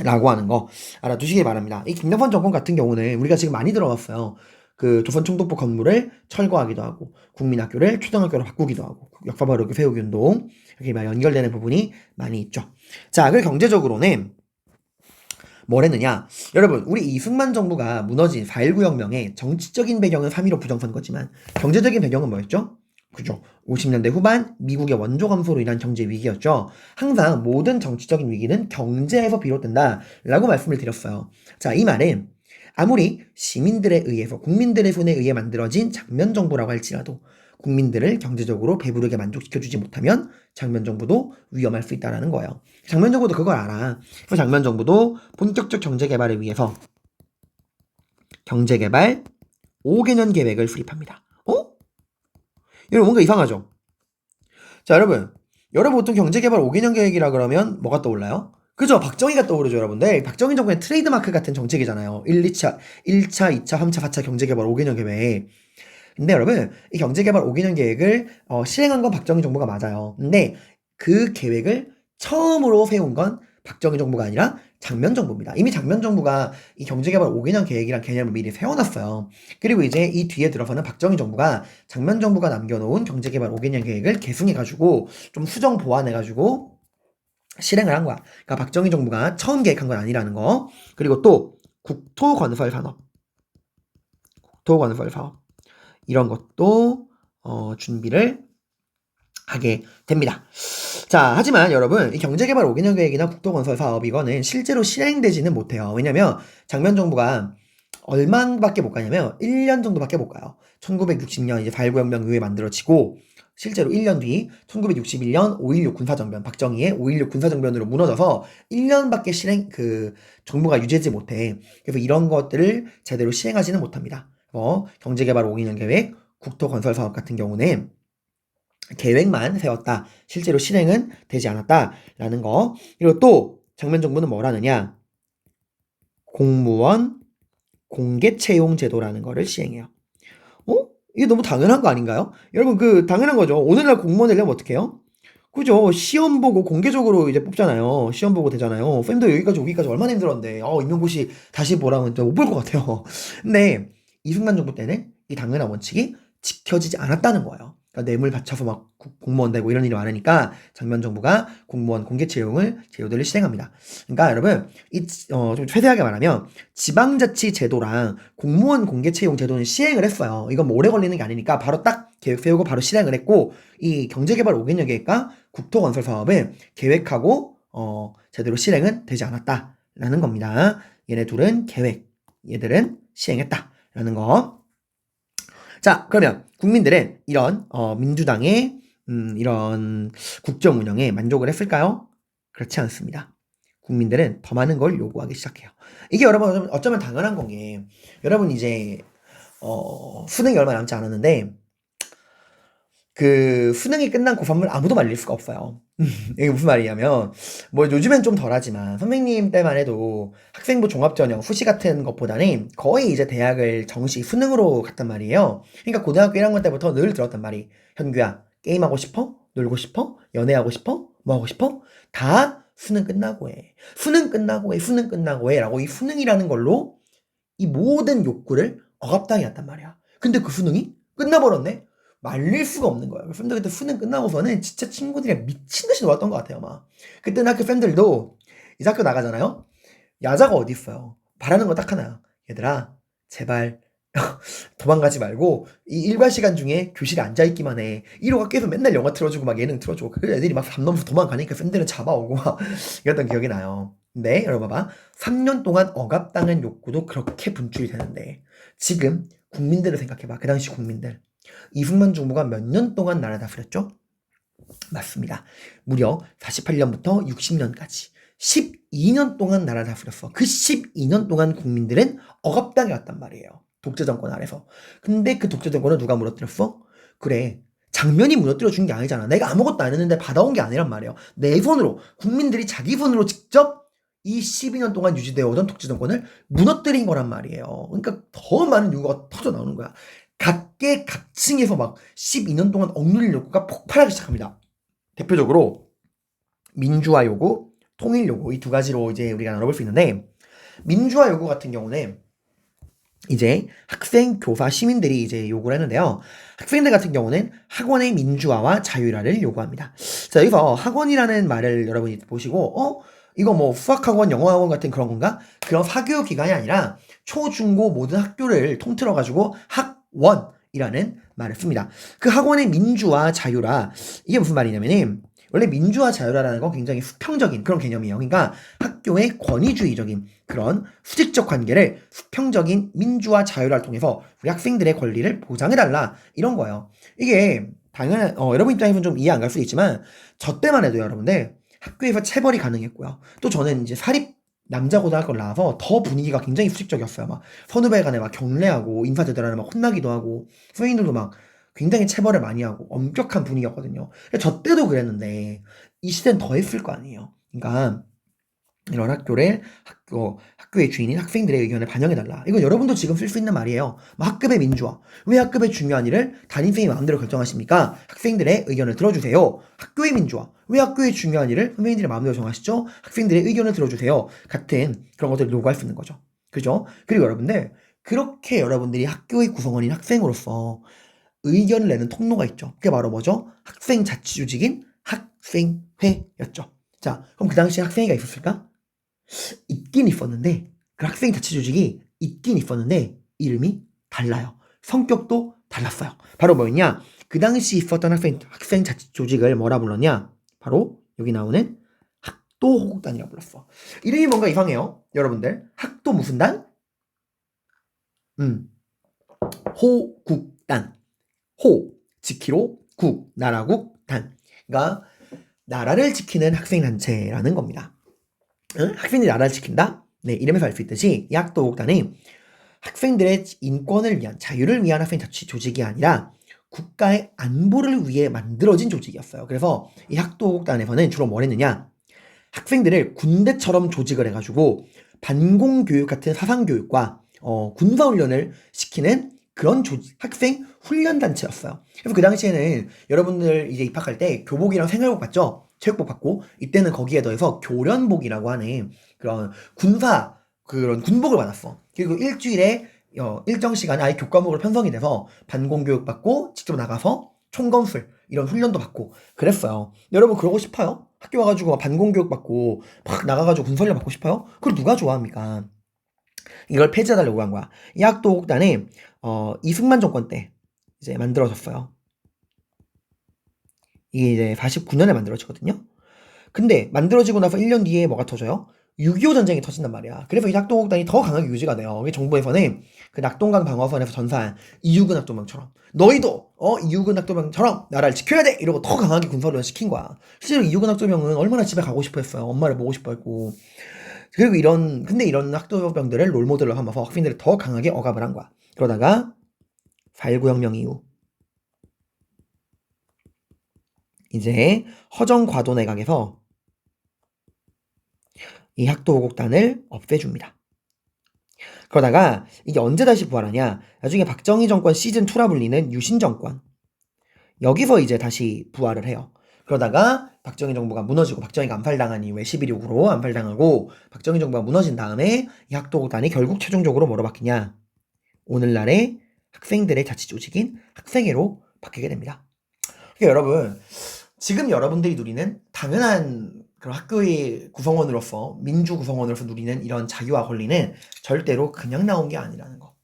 라고 하는 거 알아두시기 바랍니다. 이 김영삼 정권 같은 경우는 우리가 지금 많이 들어봤어요. 그 조선총독부 건물을 철거하기도 하고 국민학교를 초등학교로 바꾸기도 하고 역사바르게 세우기 운동 이렇게 연결되는 부분이 많이 있죠. 자, 그리고 경제적으로는 뭘 했느냐? 여러분, 우리 이승만 정부가 무너진 4.19 혁명의 정치적인 배경은 3.15 부정선거지만 경제적인 배경은 뭐였죠? 그죠. 50년대 후반 미국의 원조 감소로 인한 경제 위기였죠. 항상 모든 정치적인 위기는 경제에서 비롯된다 라고 말씀을 드렸어요. 자, 이 말은 아무리 시민들에 의해서 국민들의 손에 의해 만들어진 장면 정부라고 할지라도 국민들을 경제적으로 배부르게 만족시켜주지 못하면 장면 정부도 위험할 수 있다는 거예요. 장면 정부도 그걸 알아. 그래서 장면 정부도 본격적 경제 개발을 위해서 경제개발 5개년 계획을 수립합니다. 여러분 뭔가 이상하죠? 자, 여러분 보통 경제개발 5개년 계획이라 그러면 뭐가 떠올라요? 그죠? 박정희가 떠오르죠, 여러분들. 박정희 정권의 트레이드마크 같은 정책이잖아요. 1차, 2차, 3차, 4차 경제개발 5개년 계획. 근데 여러분, 이 경제개발 5개년 계획을 실행한 건 박정희 정부가 맞아요. 근데 그 계획을 처음으로 세운 건 박정희 정부가 아니라 장면 정부입니다. 이미 장면 정부가 이 경제개발 5개년 계획이란 개념을 미리 세워놨어요. 그리고 이제 이 뒤에 들어서는 박정희 정부가 장면 정부가 남겨놓은 경제개발 5개년 계획을 계승해가지고 좀 수정 보완해가지고 실행을 한 거야. 그러니까 박정희 정부가 처음 계획한 건 아니라는 거. 그리고 또 국토건설 산업 이런 것도 준비를 하게 됩니다. 자, 하지만 여러분 이 경제개발 5개년 계획이나 국토건설 사업 이거는 실제로 실행되지는 못해요. 왜냐면 장면 정부가 얼마밖에 못 가냐면 1년 정도밖에 못 가요. 1960년 이제 4.19 혁명 이후에 만들어지고 실제로 1년 뒤 1961년 5.16 군사정변 박정희의 5.16 군사정변으로 무너져서 1년밖에 정부가 유지하지 못해. 그래서 이런 것들을 제대로 시행하지는 못합니다. 경제개발 5개년 계획, 국토건설 사업 같은 경우는 계획만 세웠다. 실제로 실행은 되지 않았다라는 거. 그리고 또 장면 정부는 뭘 하느냐? 공무원 공개 채용 제도라는 거를 시행해요. 이게 너무 당연한 거 아닌가요? 여러분 당연한 거죠. 오늘날 공무원 되려면 어떻게 해요? 그죠? 시험 보고 공개적으로 이제 뽑잖아요. 시험 보고 되잖아요. 쌤도 여기까지 오기까지 얼마나 힘들었는데 임용고시 다시 보라면 못 볼 것 같아요. 근데 이승만 정부 때는 이 당연한 원칙이 지켜지지 않았다는 거예요. 그러니까 뇌물 바쳐서 막 공무원 되고 이런 일이 많으니까 장면 정부가 공무원 공개 제도를 실행합니다. 그러니까 여러분 좀 세세하게 말하면 지방자치 제도랑 공무원 공개 채용 제도는 시행을 했어요. 이건 뭐 오래 걸리는 게 아니니까 바로 딱 계획 세우고 바로 실행을 했고 이 경제개발 5개년 계획과 국토건설 사업은 계획하고 제대로 실행은 되지 않았다라는 겁니다. 얘네 둘은 계획, 얘들은 시행했다라는 거. 자, 그러면 국민들은 이런 민주당의 이런 국정 운영에 만족을 했을까요? 그렇지 않습니다. 국민들은 더 많은 걸 요구하기 시작해요. 이게 여러분 어쩌면 당연한 건 게 여러분 이제 수능이 얼마 남지 않았는데 그 수능이 끝난 고3을 아무도 말릴 수가 없어요. 이게 무슨 말이냐면 뭐 요즘엔 좀 덜하지만 선생님 때만 해도 학생부 종합전형 후시 같은 것보다는 거의 이제 대학을 정시 수능으로 갔단 말이에요. 그러니까 고등학교 1학년 때부터 늘 들었단 말이 현규야 게임하고 싶어? 놀고 싶어? 연애하고 싶어? 뭐 하고 싶어? 다 수능 끝나고 해. 수능 끝나고 해 라고 이 수능이라는 걸로 이 모든 욕구를 억압당해왔단 말이야. 근데 그 수능이 끝나버렸네? 말릴 수가 없는 거야. 팬들 그때 수능 끝나고서는 진짜 친구들이랑 미친 듯이 놀았던 것 같아요, 막. 그때는 학교 팬들도 이제 학교 나가잖아요? 야자가 어디 있어요? 바라는 거 딱 하나야. 얘들아, 제발 도망가지 말고 이 일과 시간 중에 교실에 앉아있기만 해. 1호 학교에서 맨날 영화 틀어주고 막 예능 틀어주고 그 애들이 막 담 넘어서 도망가니까 팬들은 잡아오고 막 이랬던 기억이 나요. 근데 여러분 봐봐. 3년 동안 억압당한 욕구도 그렇게 분출이 되는데 지금 국민들을 생각해봐. 그 당시 국민들. 이승만 정부가 몇 년 동안 나라 다스렸죠? 맞습니다. 무려 48년부터 60년까지 12년 동안 나라 다스렸어. 그 12년 동안 국민들은 억압당해 왔단 말이에요. 독재 정권 아래서. 근데 그 독재 정권을 누가 무너뜨렸어? 그래. 장면이 무너뜨려 준 게 아니잖아. 내가 아무것도 안 했는데 받아온 게 아니란 말이에요. 내 손으로, 국민들이 자기 손으로 직접 이 12년 동안 유지되어 오던 독재 정권을 무너뜨린 거란 말이에요. 그러니까 더 많은 요구가 터져 나오는 거야. 각계각층에서 막 12년 동안 억눌린 요구가 폭발하기 시작합니다. 대표적으로 민주화 요구, 통일 요구 이 두 가지로 이제 우리가 나눠볼 수 있는데, 민주화 요구 같은 경우는 이제 학생, 교사, 시민들이 이제 요구를 했는데요. 학생들 같은 경우는 학원의 민주화와 자율화를 요구합니다. 자, 여기서 학원이라는 말을 여러분이 보시고, 이거 뭐 수학학원, 영어학원 같은 그런 건가? 그런 사교육 기관이 아니라 초, 중, 고 모든 학교를 통틀어가지고 학원이라는 말을 씁니다. 그 학원의 민주화, 자율화, 이게 무슨 말이냐면은, 원래 민주화 자율화라는 건 굉장히 수평적인 그런 개념이에요. 그러니까 학교의 권위주의적인 그런 수직적 관계를 수평적인 민주화 자율화를 통해서 우리 학생들의 권리를 보장해달라 이런 거예요. 이게 당연한 여러분 입장에서는 좀 이해 안 갈 수도 있지만 저 때만 해도 여러분들 학교에서 체벌이 가능했고요. 또 저는 이제 사립 남자 고등학교를 나와서 더 분위기가 굉장히 수직적이었어요. 막 선후배 간에 막 경례하고 인사제대로 막 혼나기도 하고 선생님들도 막 굉장히 체벌을 많이 하고 엄격한 분위기였거든요. 저 때도 그랬는데 이 시대는 더 했을 거 아니에요. 그러니까 이런 학교의 주인인 학생들의 의견을 반영해달라. 이건 여러분도 지금 쓸 수 있는 말이에요. 뭐 학급의 민주화. 왜 학급의 중요한 일을 담임선생님이 마음대로 결정하십니까? 학생들의 의견을 들어주세요. 학교의 민주화. 왜 학교의 중요한 일을 선생님들이 마음대로 정하시죠? 학생들의 의견을 들어주세요. 같은 그런 것들을 요구할 수 있는 거죠. 그죠? 그리고 여러분들, 그렇게 여러분들이 학교의 구성원인 학생으로서 의견을 내는 통로가 있죠. 그게 바로 뭐죠? 학생 자치조직인 학생회였죠. 자, 그럼 그 당시에 학생회가 있었을까? 있긴 있었는데 그 학생 자치조직이 있긴 있었는데 이름이 달라요. 성격도 달랐어요. 바로 뭐였냐? 그 당시 있었던 학생 자치조직을 뭐라 불렀냐? 바로 여기 나오는 학도호국단이라고 불렀어. 이름이 뭔가 이상해요. 여러분들. 학도 무슨 단? 호국단. 호, 지키로, 국, 나라국, 단. 그러니까 나라를 지키는 학생단체라는 겁니다. 학생들이 나라를 지킨다? 네, 이름에서 알 수 있듯이 이 학도국단은 학생들의 인권을 위한, 자유를 위한 학생 자치 조직이 아니라 국가의 안보를 위해 만들어진 조직이었어요. 그래서 이 학도국단에서는 주로 뭘 했느냐? 학생들을 군대처럼 조직을 해가지고 반공교육 같은 사상교육과 군사훈련을 시키는 그런 학생 훈련단체였어요. 그래서 그 당시에는 여러분들 이제 입학할 때 교복이랑 생활복 받죠? 체육복 받고, 이때는 거기에 더해서 교련복이라고 하는 그런 그런 군복을 받았어. 그리고 일주일에 일정 시간에 아예 교과목으로 편성이 돼서 반공교육 받고 직접 나가서 총검술 이런 훈련도 받고 그랬어요. 여러분 그러고 싶어요? 학교 와가지고 반공교육 받고 막 나가가지고 군사훈련 받고 싶어요? 그걸 누가 좋아합니까? 이걸 폐지해달라고 한 거야. 이 학도국단이 이승만 정권 때 이제 만들어졌어요. 이게 이제 49년에 만들어지거든요. 근데 만들어지고 나서 1년 뒤에 뭐가 터져요? 6.25 전쟁이 터진단 말이야. 그래서 이 학도국단이 더 강하게 유지가 돼요. 정부에서는 그 낙동강 방어선에서 전사한 이유근 학도병처럼 너희도 이유근 학도병처럼 나라를 지켜야 돼! 이러고 더 강하게 군사훈련을 시킨 거야. 실제로 이유근 학도병은 얼마나 집에 가고 싶어 했어요. 엄마를 보고 싶어 했고. 그리고 근데 이런 학도병들을 롤모델로 삼아서 학생들을 더 강하게 억압을 한 거야. 그러다가 4.19 혁명 이후 이제 허정과도 내각에서 이 학도호국단을 없애줍니다. 그러다가 이게 언제 다시 부활하냐? 나중에 박정희 정권 시즌2라 불리는 유신 정권, 여기서 이제 다시 부활을 해요. 그러다가 박정희 정부가 무너지고, 박정희가 암살당한 이후에 11.6으로 암살당하고 박정희 정부가 무너진 다음에 이 학도국단이 결국 최종적으로 뭐로 바뀌냐? 오늘날의 학생들의 자치조직인 학생회로 바뀌게 됩니다. 그러니까 여러분, 지금 여러분들이 누리는 당연한 그런 학교의 구성원으로서, 민주 구성원으로서 누리는 이런 자유와 권리는 절대로 그냥 나온 게 아니라는 거.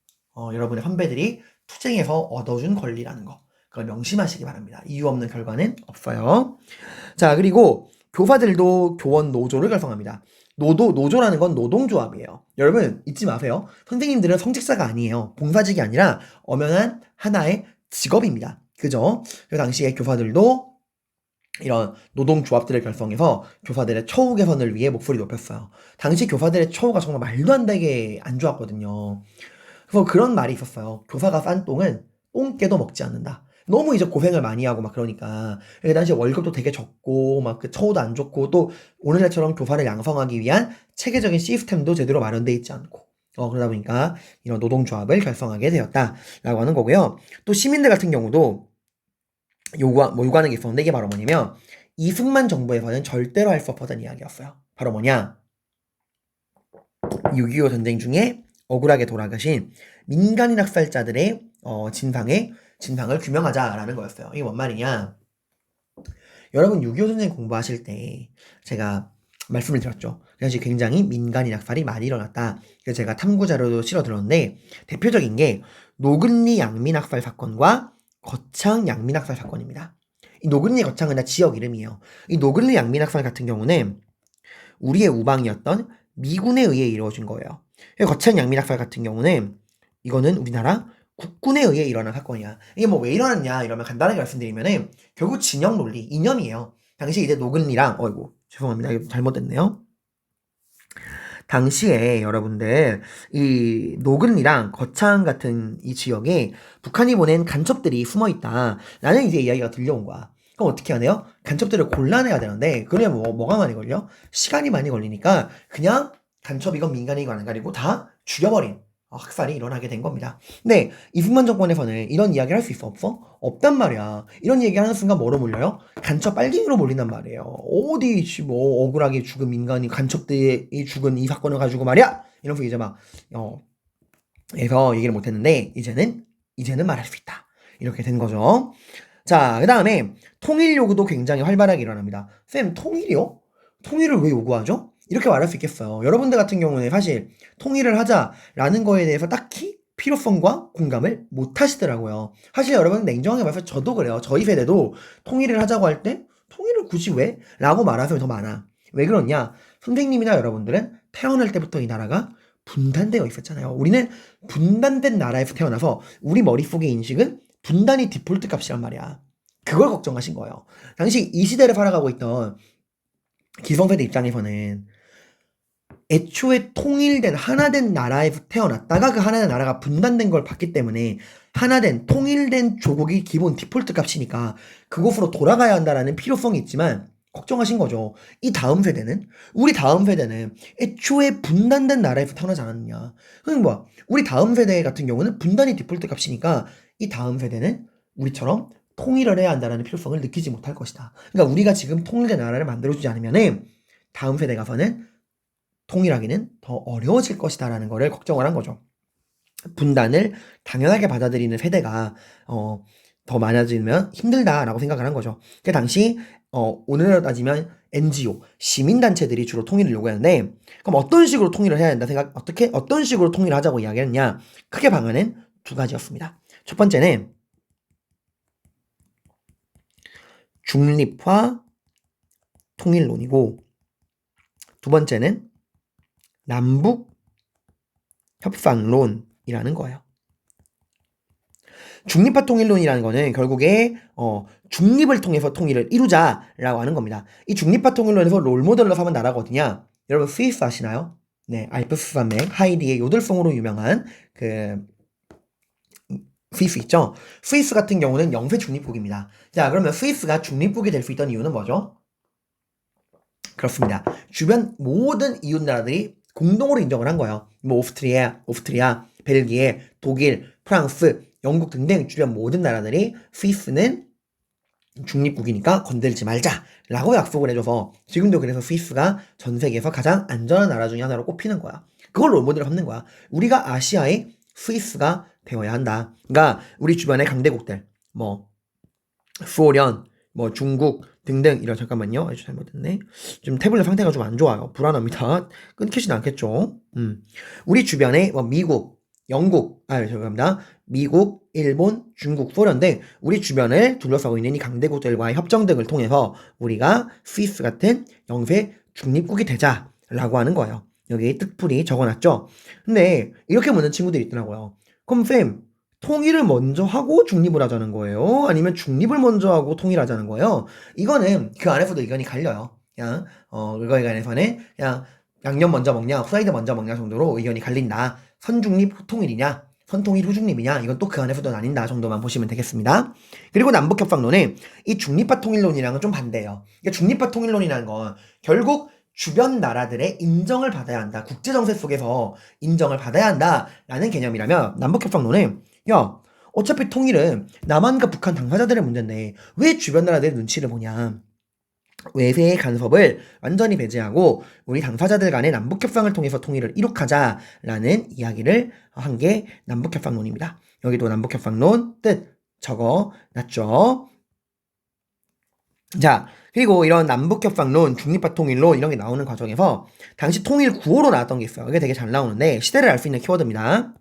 여러분의 선배들이 투쟁해서 얻어준 권리라는 거. 그걸 명심하시기 바랍니다. 이유 없는 결과는 없어요. 자, 그리고 교사들도 교원 노조를 결성합니다. 노조라는 건 노동조합이에요. 여러분 잊지 마세요. 선생님들은 성직자가 아니에요. 봉사직이 아니라 엄연한 하나의 직업입니다. 그죠? 그 당시에 교사들도 이런 노동조합들을 결성해서 교사들의 처우 개선을 위해 목소리 높였어요. 당시 교사들의 처우가 정말 말도 안 되게 안 좋았거든요. 그래서 그런 말이 있었어요. 교사가 싼 똥은 똥개도 먹지 않는다. 너무 이제 고생을 많이 하고 막 그러니까 그 당시에 월급도 되게 적고 막 그 처우도 안 좋고 또 오늘날처럼 교사를 양성하기 위한 체계적인 시스템도 제대로 마련돼 있지 않고 그러다 보니까 이런 노동조합을 결성하게 되었다라고 하는 거고요. 또 시민들 같은 경우도 요구하는 게 있었는데 이게 바로 뭐냐면 이승만 정부에서는 절대로 할 수 없었던 이야기였어요. 바로 뭐냐? 6.25 전쟁 중에 억울하게 돌아가신 민간인 학살자들의 진상을 규명하자라는 거였어요. 이게 뭔 말이냐? 여러분 6.25 전쟁 공부하실 때 제가 말씀을 드렸죠. 그 당시 굉장히 민간인 학살이 많이 일어났다. 그래서 제가 탐구 자료도 실어 들었는데 대표적인 게 노근리 양민 학살 사건과 거창 양민 학살 사건입니다. 이 노근리 거창은 다 지역 이름이에요. 이 노근리 양민 학살 같은 경우는 우리의 우방이었던 미군에 의해 이루어진 거예요. 거창 양민 학살 같은 경우는 이거는 우리나라 국군에 의해 일어난 사건이야. 이게 뭐 왜 일어났냐 이러면 간단하게 말씀드리면은 결국 진영 논리, 이념이에요. 당시 이제 노근리랑 죄송합니다. 이거 잘못됐네요. 당시에 여러분들 이 노근리랑 거창 같은 이 지역에 북한이 보낸 간첩들이 숨어있다라는 이제 이야기가 들려온 거야. 그럼 어떻게 하네요? 간첩들을 골라내야 되는데 그러면 뭐가 많이 걸려? 시간이 많이 걸리니까 그냥 간첩이건 민간이건 안 가리고 다 죽여버린 학살이 일어나게 된 겁니다. 근데 이승만 정권에서는 이런 이야기를 할 수 있어 없어? 없단 말이야. 이런 얘기하는 순간 뭐로 몰려요? 간첩 빨갱이로 몰린단 말이에요. 어디 뭐 억울하게 죽은 민간인 간첩들이 죽은 이 사건을 가지고 말이야. 이러면서 이제 막 해서 얘기를 못했는데 이제는 말할 수 있다. 이렇게 된 거죠. 자, 그 다음에 통일 요구도 굉장히 활발하게 일어납니다. 쌤, 통일이요? 통일을 왜 요구하죠? 이렇게 말할 수 있겠어요. 여러분들 같은 경우는 사실 통일을 하자라는 거에 대해서 딱히 필요성과 공감을 못 하시더라고요. 사실 여러분 냉정하게 말해서 저도 그래요. 저희 세대도 통일을 하자고 할 때 통일을 굳이 왜? 라고 말하는 사람이 더 많아. 왜 그러냐? 선생님이나 여러분들은 태어날 때부터 이 나라가 분단되어 있었잖아요. 우리는 분단된 나라에서 태어나서 우리 머릿속의 인식은 분단이 디폴트 값이란 말이야. 그걸 걱정하신 거예요. 당시 이 시대를 살아가고 있던 기성세대 입장에서는 애초에 통일된 하나된 나라에서 태어났다가 그 하나된 나라가 분단된 걸 봤기 때문에 하나된 통일된 조국이 기본 디폴트 값이니까 그곳으로 돌아가야 한다라는 필요성이 있지만 걱정하신 거죠. 우리 다음 세대는 애초에 분단된 나라에서 태어나지 않았느냐. 그럼 뭐야? 우리 다음 세대 같은 경우는 분단이 디폴트 값이니까 이 다음 세대는 우리처럼 통일을 해야 한다는 필요성을 느끼지 못할 것이다. 그러니까 우리가 지금 통일된 나라를 만들어주지 않으면은 다음 세대 가서는 통일하기는 더 어려워질 것이다라는 거를 걱정을 한 거죠. 분단을 당연하게 받아들이는 세대가 더 많아지면 힘들다라고 생각을 한 거죠. 그 당시 오늘날로 따지면 NGO 시민단체들이 주로 통일을 요구했는데 그럼 어떤 식으로 통일을 해야 된다 어떤 식으로 통일을 하자고 이야기했냐? 크게 방안은 두 가지였습니다. 첫 번째는 중립화 통일론이고 두 번째는 남북 협상론이라는 거예요. 중립화 통일론이라는 거는 결국에 중립을 통해서 통일을 이루자라고 하는 겁니다. 이 중립화 통일론에서 롤모델로 삼은 나라가 어디냐? 여러분 스위스 아시나요? 네, 알프스 산맥 하이디의 요들송으로 유명한 그 스위스 있죠? 스위스 같은 경우는 영세 중립국입니다. 자, 그러면 스위스가 중립국이 될 수 있던 이유는 뭐죠? 그렇습니다. 주변 모든 이웃 나라들이 공동으로 인정을 한 거예요. 뭐 오스트리아, 벨기에, 독일, 프랑스, 영국 등등 주변 모든 나라들이 스위스는 중립국이니까 건들지 말자라고 약속을 해줘서 지금도 그래서 스위스가 전 세계에서 가장 안전한 나라 중에 하나로 꼽히는 거야. 그걸 롤모델로 삼는 거야. 우리가 아시아의 스위스가 되어야 한다. 그러니까 우리 주변의 강대국들 뭐 소련, 뭐 중국 등등 잠깐만요. 아주 잘못했네. 지금 태블릿 상태가 좀 안 좋아요. 불안합니다. 끊기진 않겠죠. 우리 주변에 뭐 미국, 죄송합니다. 미국, 일본, 중국, 소련 등 우리 주변을 둘러싸고 있는 이 강대국들과의 협정 등을 통해서 우리가 스위스 같은 영세 중립국이 되자 라고 하는 거예요. 여기 뜻풀이 적어놨죠? 근데 이렇게 묻는 친구들이 있더라고요. 그럼 쌤, 통일을 먼저 하고 중립을 하자는 거예요? 아니면 중립을 먼저 하고 통일하자는 거예요? 이거는 그 안에서도 의견이 갈려요. 그냥 그거에 관해서는 그냥 양념 먼저 먹냐, 후라이드 먼저 먹냐 정도로 의견이 갈린다. 선중립, 후통일이냐, 선통일, 후중립이냐, 이건 또 그 안에서도 나뉜다 정도만 보시면 되겠습니다. 그리고 남북협상론은 이 중립파 통일론이랑은 좀 반대예요. 그러니까 중립파 통일론이라는 건 결국 주변 나라들의 인정을 받아야 한다. 국제정세 속에서 인정을 받아야 한다라는 개념이라면 남북협상론은 야, 어차피 통일은 남한과 북한 당사자들의 문제인데 왜 주변 나라들의 눈치를 보냐. 외세의 간섭을 완전히 배제하고 우리 당사자들 간의 남북협상을 통해서 통일을 이룩하자라는 이야기를 한 게 남북협상론입니다. 여기도 남북협상론 뜻 적어놨죠. 자, 그리고 이런 남북협상론, 중립파 통일론 이런 게 나오는 과정에서 당시 통일 구호로 나왔던 게 있어요. 이게 되게 잘 나오는데 시대를 알 수 있는 키워드입니다.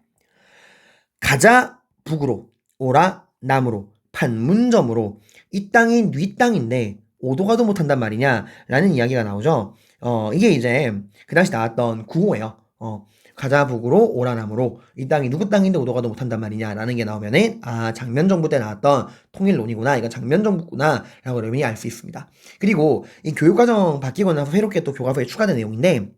가자 북으로, 오라 남으로, 판문점으로. 이 땅이 네 땅인데 오도 가도 못한단 말이냐 라는 이야기가 나오죠. 이게 이제 그 당시 나왔던 구호예요. 가자 북으로, 오라 남으로. 이 땅이 누구 땅인데 오도 가도 못한단 말이냐 라는 게 나오면은 장면정부 때 나왔던 통일론이구나, 이건 장면정부구나 라고 여러분이 알 수 있습니다. 그리고 이 교육과정 바뀌고 나서 새롭게 또 교과서에 추가된 내용인데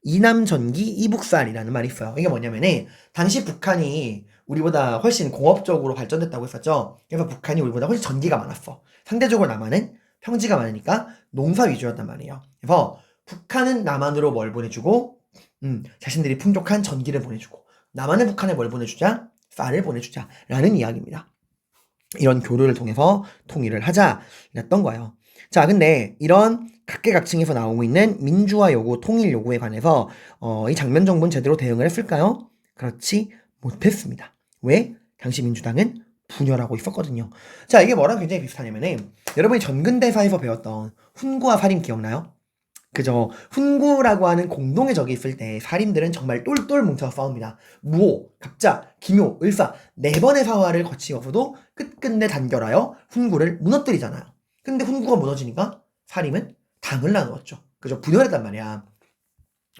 이남전기 이북살이라는 말이 있어요. 이게 뭐냐면은 당시 북한이 우리보다 훨씬 공업적으로 발전됐다고 했었죠. 그래서 북한이 우리보다 훨씬 전기가 많았어. 상대적으로 남한은 평지가 많으니까 농사 위주였단 말이에요. 그래서 북한은 남한으로 뭘 보내주고 자신들이 풍족한 전기를 보내주고, 남한은 북한에 뭘 보내주자? 쌀을 보내주자 라는 이야기입니다. 이런 교류를 통해서 통일을 하자였던 거예요. 자, 근데 이런 각계각층에서 나오고 있는 민주화 요구, 통일 요구에 관해서 이 장면 정부는 제대로 대응을 했을까요? 그렇지 못했습니다. 왜? 당시 민주당은 분열하고 있었거든요. 자, 이게 뭐랑 굉장히 비슷하냐면은 여러분이 전근대사에서 배웠던 훈구와 살인 기억나요? 그죠? 훈구라고 하는 공동의 적이 있을 때 살인들은 정말 똘똘 뭉쳐서 싸웁니다. 무호, 갑자, 기묘, 을사 4번의 사화를 거치고서도 끝끝내 단결하여 훈구를 무너뜨리잖아요. 근데 훈구가 무너지니까 살인은 당을 나누었죠. 그죠? 분열했단 말이야.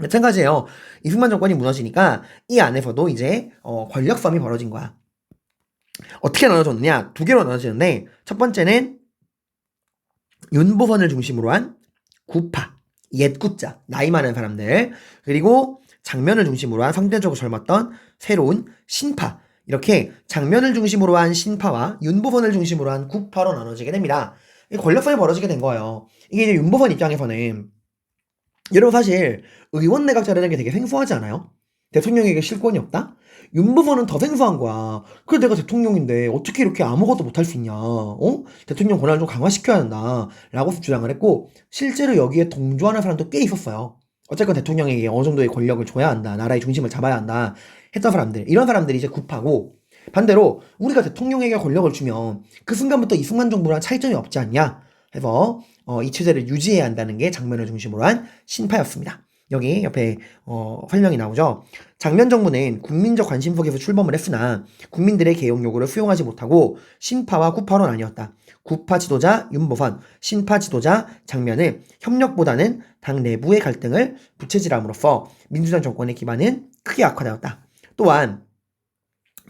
마찬가지예요. 이승만 정권이 무너지니까 이 안에서도 이제 권력 싸움이 벌어진 거야. 어떻게 나눠졌느냐? 2개로 나눠지는데 첫 번째는 윤보선을 중심으로 한 구파, 옛구자, 나이 많은 사람들, 그리고 장면을 중심으로 한 상대적으로 젊었던 새로운 신파, 이렇게 장면을 중심으로 한 신파와 윤보선을 중심으로 한 구파로 나눠지게 됩니다. 권력싸움이 벌어지게 된 거예요. 이게 이제 윤보선 입장에서는 여러분 사실 의원 내각 자르는 게 되게 생소하지 않아요? 대통령에게 실권이 없다? 윤보선은 더 생소한 거야. 그래 내가 대통령인데 어떻게 이렇게 아무것도 못할 수 있냐? 대통령 권한을 좀 강화시켜야 한다 라고 주장을 했고, 실제로 여기에 동조하는 사람도 꽤 있었어요. 어쨌건 대통령에게 어느 정도의 권력을 줘야 한다, 나라의 중심을 잡아야 한다 했던 사람들, 이런 사람들이 이제 굽하고, 반대로 우리가 대통령에게 권력을 주면 그 순간부터 이승만 정부랑 차이점이 없지 않냐 해서 이 체제를 유지해야 한다는 게 장면을 중심으로 한 신파였습니다. 여기 옆에 설명이 나오죠. 장면 정부는 국민적 관심 속에서 출범을 했으나 국민들의 개혁 요구를 수용하지 못하고 신파와 구파로 나뉘었다. 구파 지도자 윤보선, 신파 지도자 장면은 협력보다는 당 내부의 갈등을 부채질함으로써 민주당 정권의 기반은 크게 악화되었다. 또한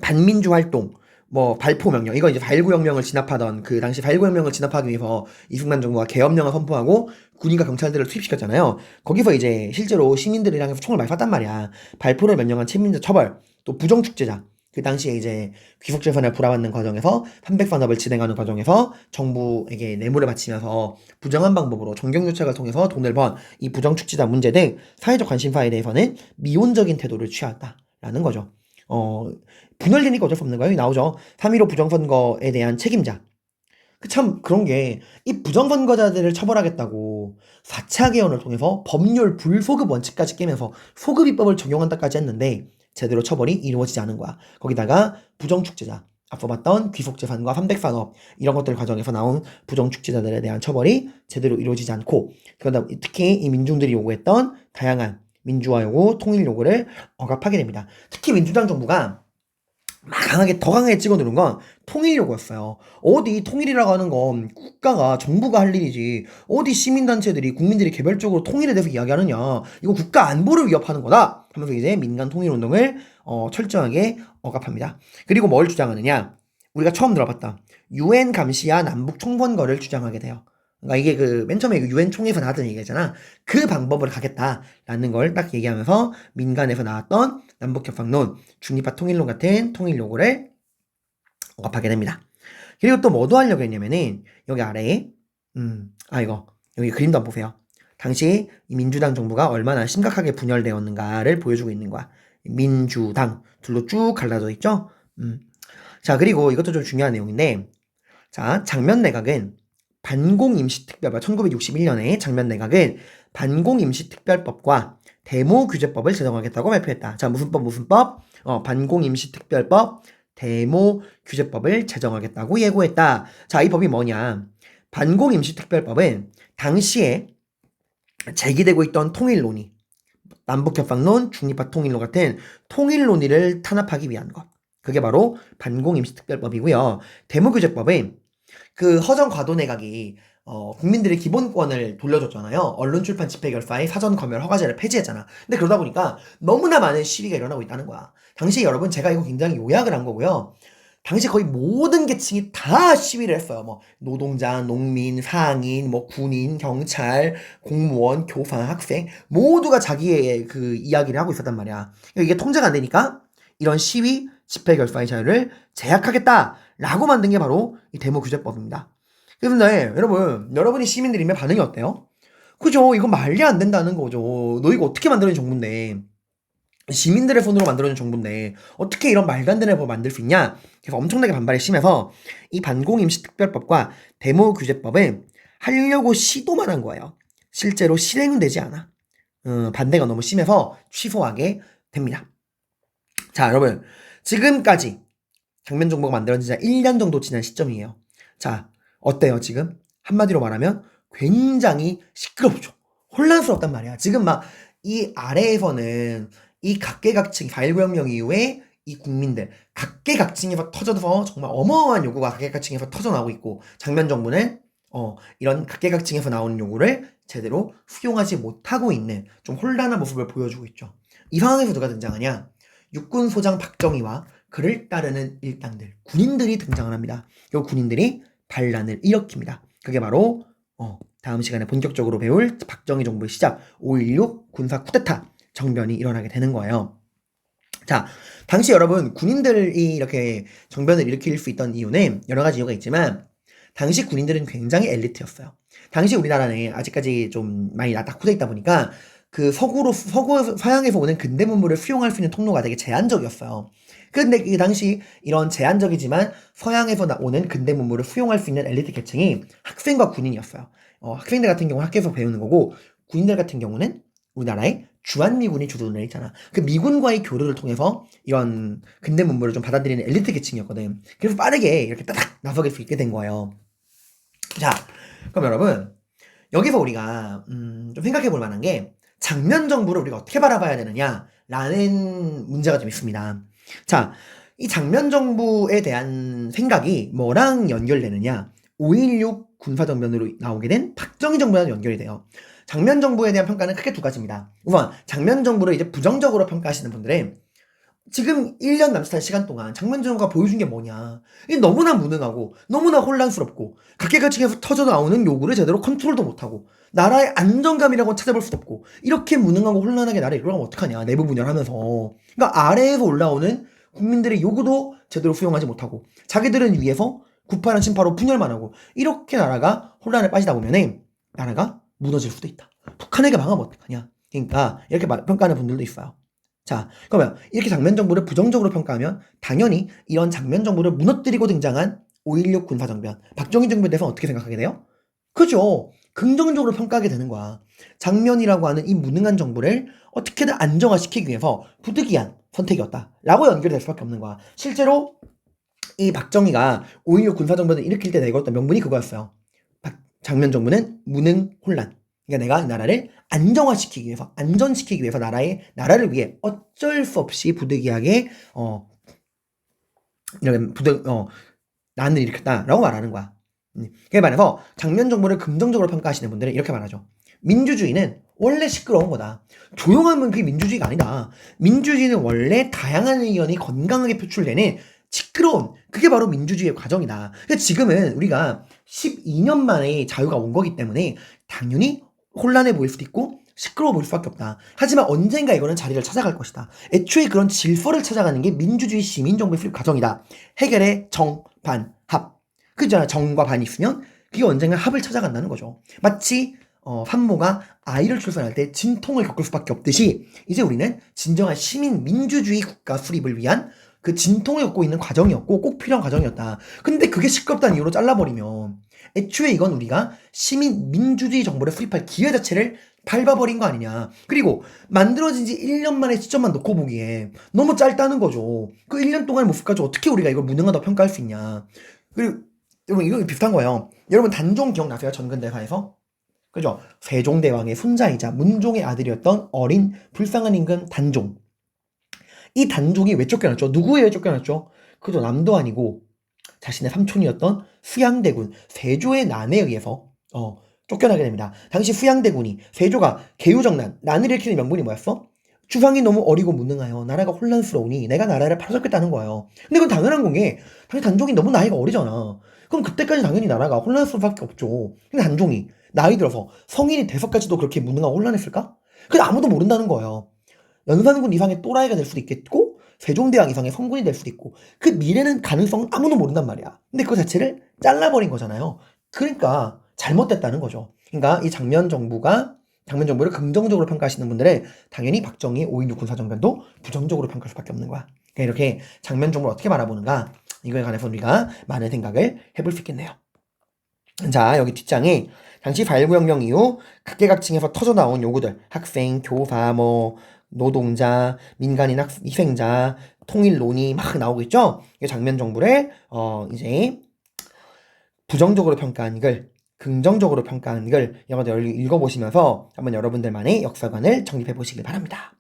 반민주 활동, 발포명령, 이거 이제 4.19 혁명을 진압하던, 그 당시 4.19 혁명을 진압하기 위해서 이승만 정부가 계엄령을 선포하고 군인과 경찰들을 투입시켰잖아요. 거기서 이제 실제로 시민들이랑 해서 총을 많이 쐈단 말이야. 발포를 명령한 친민자 처벌, 또 부정축제자, 그 당시에 이제 귀속재산을 불화받는 과정에서 300산업을 진행하는 과정에서 정부에게 뇌물을 바치면서 부정한 방법으로 정경유착을 통해서 돈을 번 이 부정축제자 문제 등 사회적 관심사에 대해서는 미온적인 태도를 취하였다라는 거죠. 분열되니까 어쩔 수 없는 거예요. 나오죠. 3.15 부정선거에 대한 책임자. 참 그런 게, 이 부정선거자들을 처벌하겠다고 4차 개헌을 통해서 법률 불소급 원칙까지 깨면서 소급 입법을 적용한다까지 했는데 제대로 처벌이 이루어지지 않은 거야. 거기다가 부정축제자, 앞서 봤던 귀속재산과 300산업 이런 것들 과정에서 나온 부정축제자들에 대한 처벌이 제대로 이루어지지 않고, 그러다 특히 이 민중들이 요구했던 다양한 민주화 요구, 통일 요구를 억압하게 됩니다. 특히 민주당 정부가 더 강하게 찍어 누른 건 통일 요구였어요. 어디 통일이라고 하는 건 국가가 정부가 할 일이지 어디 시민단체들이 국민들이 개별적으로 통일에 대해서 이야기하느냐 이거 국가 안보를 위협하는 거다 하면서 이제 민간 통일운동을 철저하게 억압합니다. 그리고 뭘 주장하느냐 우리가 처음 들어봤다 유엔 감시와 남북 총선거를 주장하게 돼요. 그러니까 이게 그 맨 처음에 유엔 총회에서 나왔던 얘기잖아. 그 방법으로 가겠다라는 걸 딱 얘기하면서 민간에서 나왔던 남북협상론, 중립화 통일론 같은 통일 요구를 억압하게 됩니다. 그리고 또 뭐도 하려고 했냐면은 여기 아래에 이거 여기 그림도 한번 보세요. 당시 이 민주당 정부가 얼마나 심각하게 분열되었는가를 보여주고 있는 거야. 민주당 둘로 쭉 갈라져 있죠. 자 그리고 이것도 좀 중요한 내용인데 자 장면 내각은 반공임시특별법 1961년에 장면 내각은 반공임시특별법과 데모규제법을 제정하겠다고 발표했다. 자 무슨 법? 반공임시특별법 데모규제법을 제정하겠다고 예고했다. 자 이 법이 뭐냐 반공임시특별법은 당시에 제기되고 있던 통일론이 남북협상론, 중립화 통일론 같은 통일론의를 탄압하기 위한 것. 그게 바로 반공임시특별법이고요. 데모규제법은 그 허정과도내각이 국민들의 기본권을 돌려줬잖아요. 언론 출판 집회결사의 사전 검열 허가제를 폐지했잖아. 근데 그러다 보니까 너무나 많은 시위가 일어나고 있다는 거야. 당시 여러분 제가 이거 굉장히 요약을 한 거고요. 당시 거의 모든 계층이 다 시위를 했어요. 뭐 노동자, 농민, 상인, 뭐 군인, 경찰, 공무원, 교사, 학생 모두가 자기의 그 이야기를 하고 있었단 말이야. 이게 통제가 안 되니까 이런 시위, 집회 결사의 자유를 제약하겠다라고 만든 게 바로 이 데모규제법입니다. 그런데 여러분이 시민들이면 반응이 어때요? 그죠? 이거 말이 안 된다는 거죠. 너 이거 어떻게 만들어낸 정부인데 시민들의 손으로 만들어낸 정부인데 어떻게 이런 말도 안 되는 법을 만들 수 있냐? 그래서 엄청나게 반발이 심해서 이 반공임시특별법과 데모규제법은 하려고 시도만 한 거예요. 실제로 실행되지 않아. 반대가 너무 심해서 취소하게 됩니다. 자 여러분 지금까지 장면 정보가 만들어진 지 1년 정도 지난 시점이에요. 자 어때요 지금? 한마디로 말하면 굉장히 시끄럽죠. 혼란스럽단 말이야. 지금 막 이 아래에서는 이 각계각층 4.19혁명 이후에 이 국민들 각계각층에서 터져서 정말 어마어마한 요구가 각계각층에서 터져나오고 있고 장면 정부는 이런 각계각층에서 나오는 요구를 제대로 수용하지 못하고 있는 좀 혼란한 모습을 보여주고 있죠. 이 상황에서 누가 등장하냐? 육군소장 박정희와 그를 따르는 일당들 군인들이 등장을 합니다. 이 군인들이 반란을 일으킵니다. 그게 바로 다음 시간에 본격적으로 배울 박정희 정부의 시작 5.16 군사 쿠데타 정변이 일어나게 되는 거예요. 자, 당시 여러분 군인들이 이렇게 정변을 일으킬 수 있던 이유는 여러 가지 이유가 있지만 당시 군인들은 굉장히 엘리트였어요. 당시 우리나라는 아직까지 좀 많이 낙후돼 있다 보니까 그 서양에서 오는 근대 문물을 수용할 수 있는 통로가 되게 제한적이었어요. 근데 그 당시 이런 제한적이지만 서양에서 오는 근대 문물을 수용할 수 있는 엘리트 계층이 학생과 군인이었어요. 학생들 같은 경우는 학교에서 배우는 거고 군인들 같은 경우는 우리나라의 주한미군이 주도를 했잖아. 그 미군과의 교류를 통해서 이런 근대 문물을 좀 받아들이는 엘리트 계층이었거든. 그래서 빠르게 이렇게 따닥 나서게 수 있게 된 거예요. 자, 그럼 여러분 여기서 우리가 좀 생각해 볼 만한 게 장면 정부를 우리가 어떻게 바라봐야 되느냐라는 문제가 좀 있습니다. 자, 이 장면 정부에 대한 생각이 뭐랑 연결되느냐? 5.16 군사정변으로 나오게 된 박정희 정부랑 연결이 돼요. 장면 정부에 대한 평가는 크게 두 가지입니다. 우선 장면 정부를 이제 부정적으로 평가하시는 분들은 지금 1년 남짓한 시간 동안 장면 정부가 보여준 게 뭐냐. 이게 너무나 무능하고 너무나 혼란스럽고 각계각층에서 터져 나오는 요구를 제대로 컨트롤도 못하고 나라의 안정감이라고 찾아볼 수도 없고 이렇게 무능하고 혼란하게 나라를 이끌어가면 어떡하냐. 내부 분열하면서. 그러니까 아래에서 올라오는 국민들의 요구도 제대로 수용하지 못하고 자기들은 위에서 구파란 심파로 분열만 하고 이렇게 나라가 혼란에 빠지다 보면은 나라가 무너질 수도 있다. 북한에게 망하면 어떡하냐. 그러니까 이렇게 평가하는 분들도 있어요. 자, 그러면 이렇게 장면 정부를 부정적으로 평가하면 당연히 이런 장면 정부를 무너뜨리고 등장한 5.16 군사정변, 박정희 정부에 대해서 어떻게 생각하게 돼요? 그죠? 긍정적으로 평가하게 되는 거야. 장면이라고 하는 이 무능한 정부를 어떻게든 안정화시키기 위해서 부득이한 선택이었다라고 연결될 수밖에 없는 거야. 실제로 이 박정희가 5.16 군사정변을 일으킬 때 내걸었던 명분이 그거였어요. 장면 정부는 무능 혼란. 그러니까 내가 이 나라를 안정화시키기 위해서, 안전시키기 위해서 나라를 위해 어쩔 수 없이 부득이하게 이렇게 난을 일으켰다라고 말하는 거야. 그에 반해서 장면 정보를 긍정적으로 평가하시는 분들은 이렇게 말하죠. 민주주의는 원래 시끄러운 거다. 조용하면 그게 민주주의가 아니다. 민주주의는 원래 다양한 의견이 건강하게 표출되는 시끄러운, 그게 바로 민주주의의 과정이다. 그러니까 지금은 우리가 12년 만에 자유가 온 거기 때문에 당연히 혼란해 보일 수도 있고 시끄러워 보일 수밖에 없다. 하지만 언젠가 이거는 자리를 찾아갈 것이다. 애초에 그런 질서를 찾아가는 게 민주주의 시민정부의 수립 과정이다. 해결의 정, 반, 합. 그잖아. 정과 반이 있으면 그게 언젠가 합을 찾아간다는 거죠. 마치 산모가 아이를 출산할 때 진통을 겪을 수밖에 없듯이 이제 우리는 진정한 시민 민주주의 국가 수립을 위한 그 진통을 겪고 있는 과정이었고 꼭 필요한 과정이었다. 근데 그게 시끄럽다는 이유로 잘라버리면 애초에 이건 우리가 시민 민주주의 정부를 수립할 기회 자체를 밟아버린 거 아니냐. 그리고 만들어진 지 1년 만에 시점만 놓고 보기에 너무 짧다는 거죠. 그 1년 동안의 모습까지 어떻게 우리가 이걸 무능하다고 평가할 수 있냐. 그리고 여러분 이거 비슷한 거예요. 여러분 단종 기억나세요? 전근대사에서? 그죠? 세종대왕의 손자이자 문종의 아들이었던 어린 불쌍한 임금 단종. 이 단종이 왜 쫓겨났죠? 누구에 쫓겨났죠? 그죠? 남도 아니고 자신의 삼촌이었던 수양대군 세조의 난에 의해서 쫓겨나게 됩니다. 당시 수양대군이 세조가 개유정난, 난을 일으키는 명분이 뭐였어? 주상이 너무 어리고 무능하여 나라가 혼란스러우니 내가 나라를 팔아먹겠다는 거예요. 근데 그건 당연한 건게 당연히 단종이 너무 나이가 어리잖아. 그럼 그때까지 당연히 나라가 혼란스러울 수밖에 없죠. 근데 단종이 나이 들어서 성인이 돼서까지도 그렇게 무능하고 혼란했을까? 그게 아무도 모른다는 거예요. 연산군 이상의 또라이가 될 수도 있겠고 세종대왕 이상의 성군이 될 수도 있고 그 미래는 가능성 아무도 모른단 말이야. 근데 그거 자체를 잘라버린 거잖아요. 그러니까 잘못됐다는 거죠. 그러니까 이 장면 정부를 긍정적으로 평가하시는 분들은 당연히 박정희 5.16 군사정변도 부정적으로 평가할 수밖에 없는 거야. 그러니까 이렇게 장면 정부를 어떻게 바라보는가 이거에 관해서 우리가 많은 생각을 해볼 수 있겠네요. 자, 여기 뒷장에 당시 4.19 혁명 이후 각계각층에서 터져나온 요구들, 학생, 교사, 노동자, 민간인 희생자, 통일 논의 막 나오고 있죠? 이 장면 정부를 이제 부정적으로 평가한 글, 긍정적으로 평가한 글 이것들 읽어보시면서 한번 여러분들만의 역사관을 정립해 보시길 바랍니다.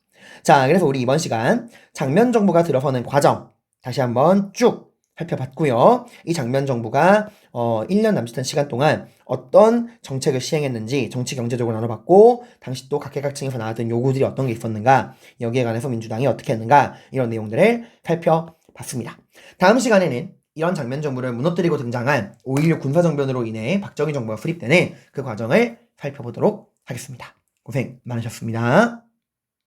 자, 그래서 우리 이번 시간 장면 정부가 들어서는 과정 다시 한번 쭉 살펴봤고요. 이 장면 정부가 1년 남짓한 시간 동안 어떤 정책을 시행했는지 정치 경제적으로 나눠봤고 당시 또 각계각층에서 나왔던 요구들이 어떤 게 있었는가 여기에 관해서 민주당이 어떻게 했는가 이런 내용들을 살펴봤습니다. 다음 시간에는 이런 장면 정부를 무너뜨리고 등장한 5.16 군사정변으로 인해 박정희 정부가 수립되는 그 과정을 살펴보도록 하겠습니다. 고생 많으셨습니다.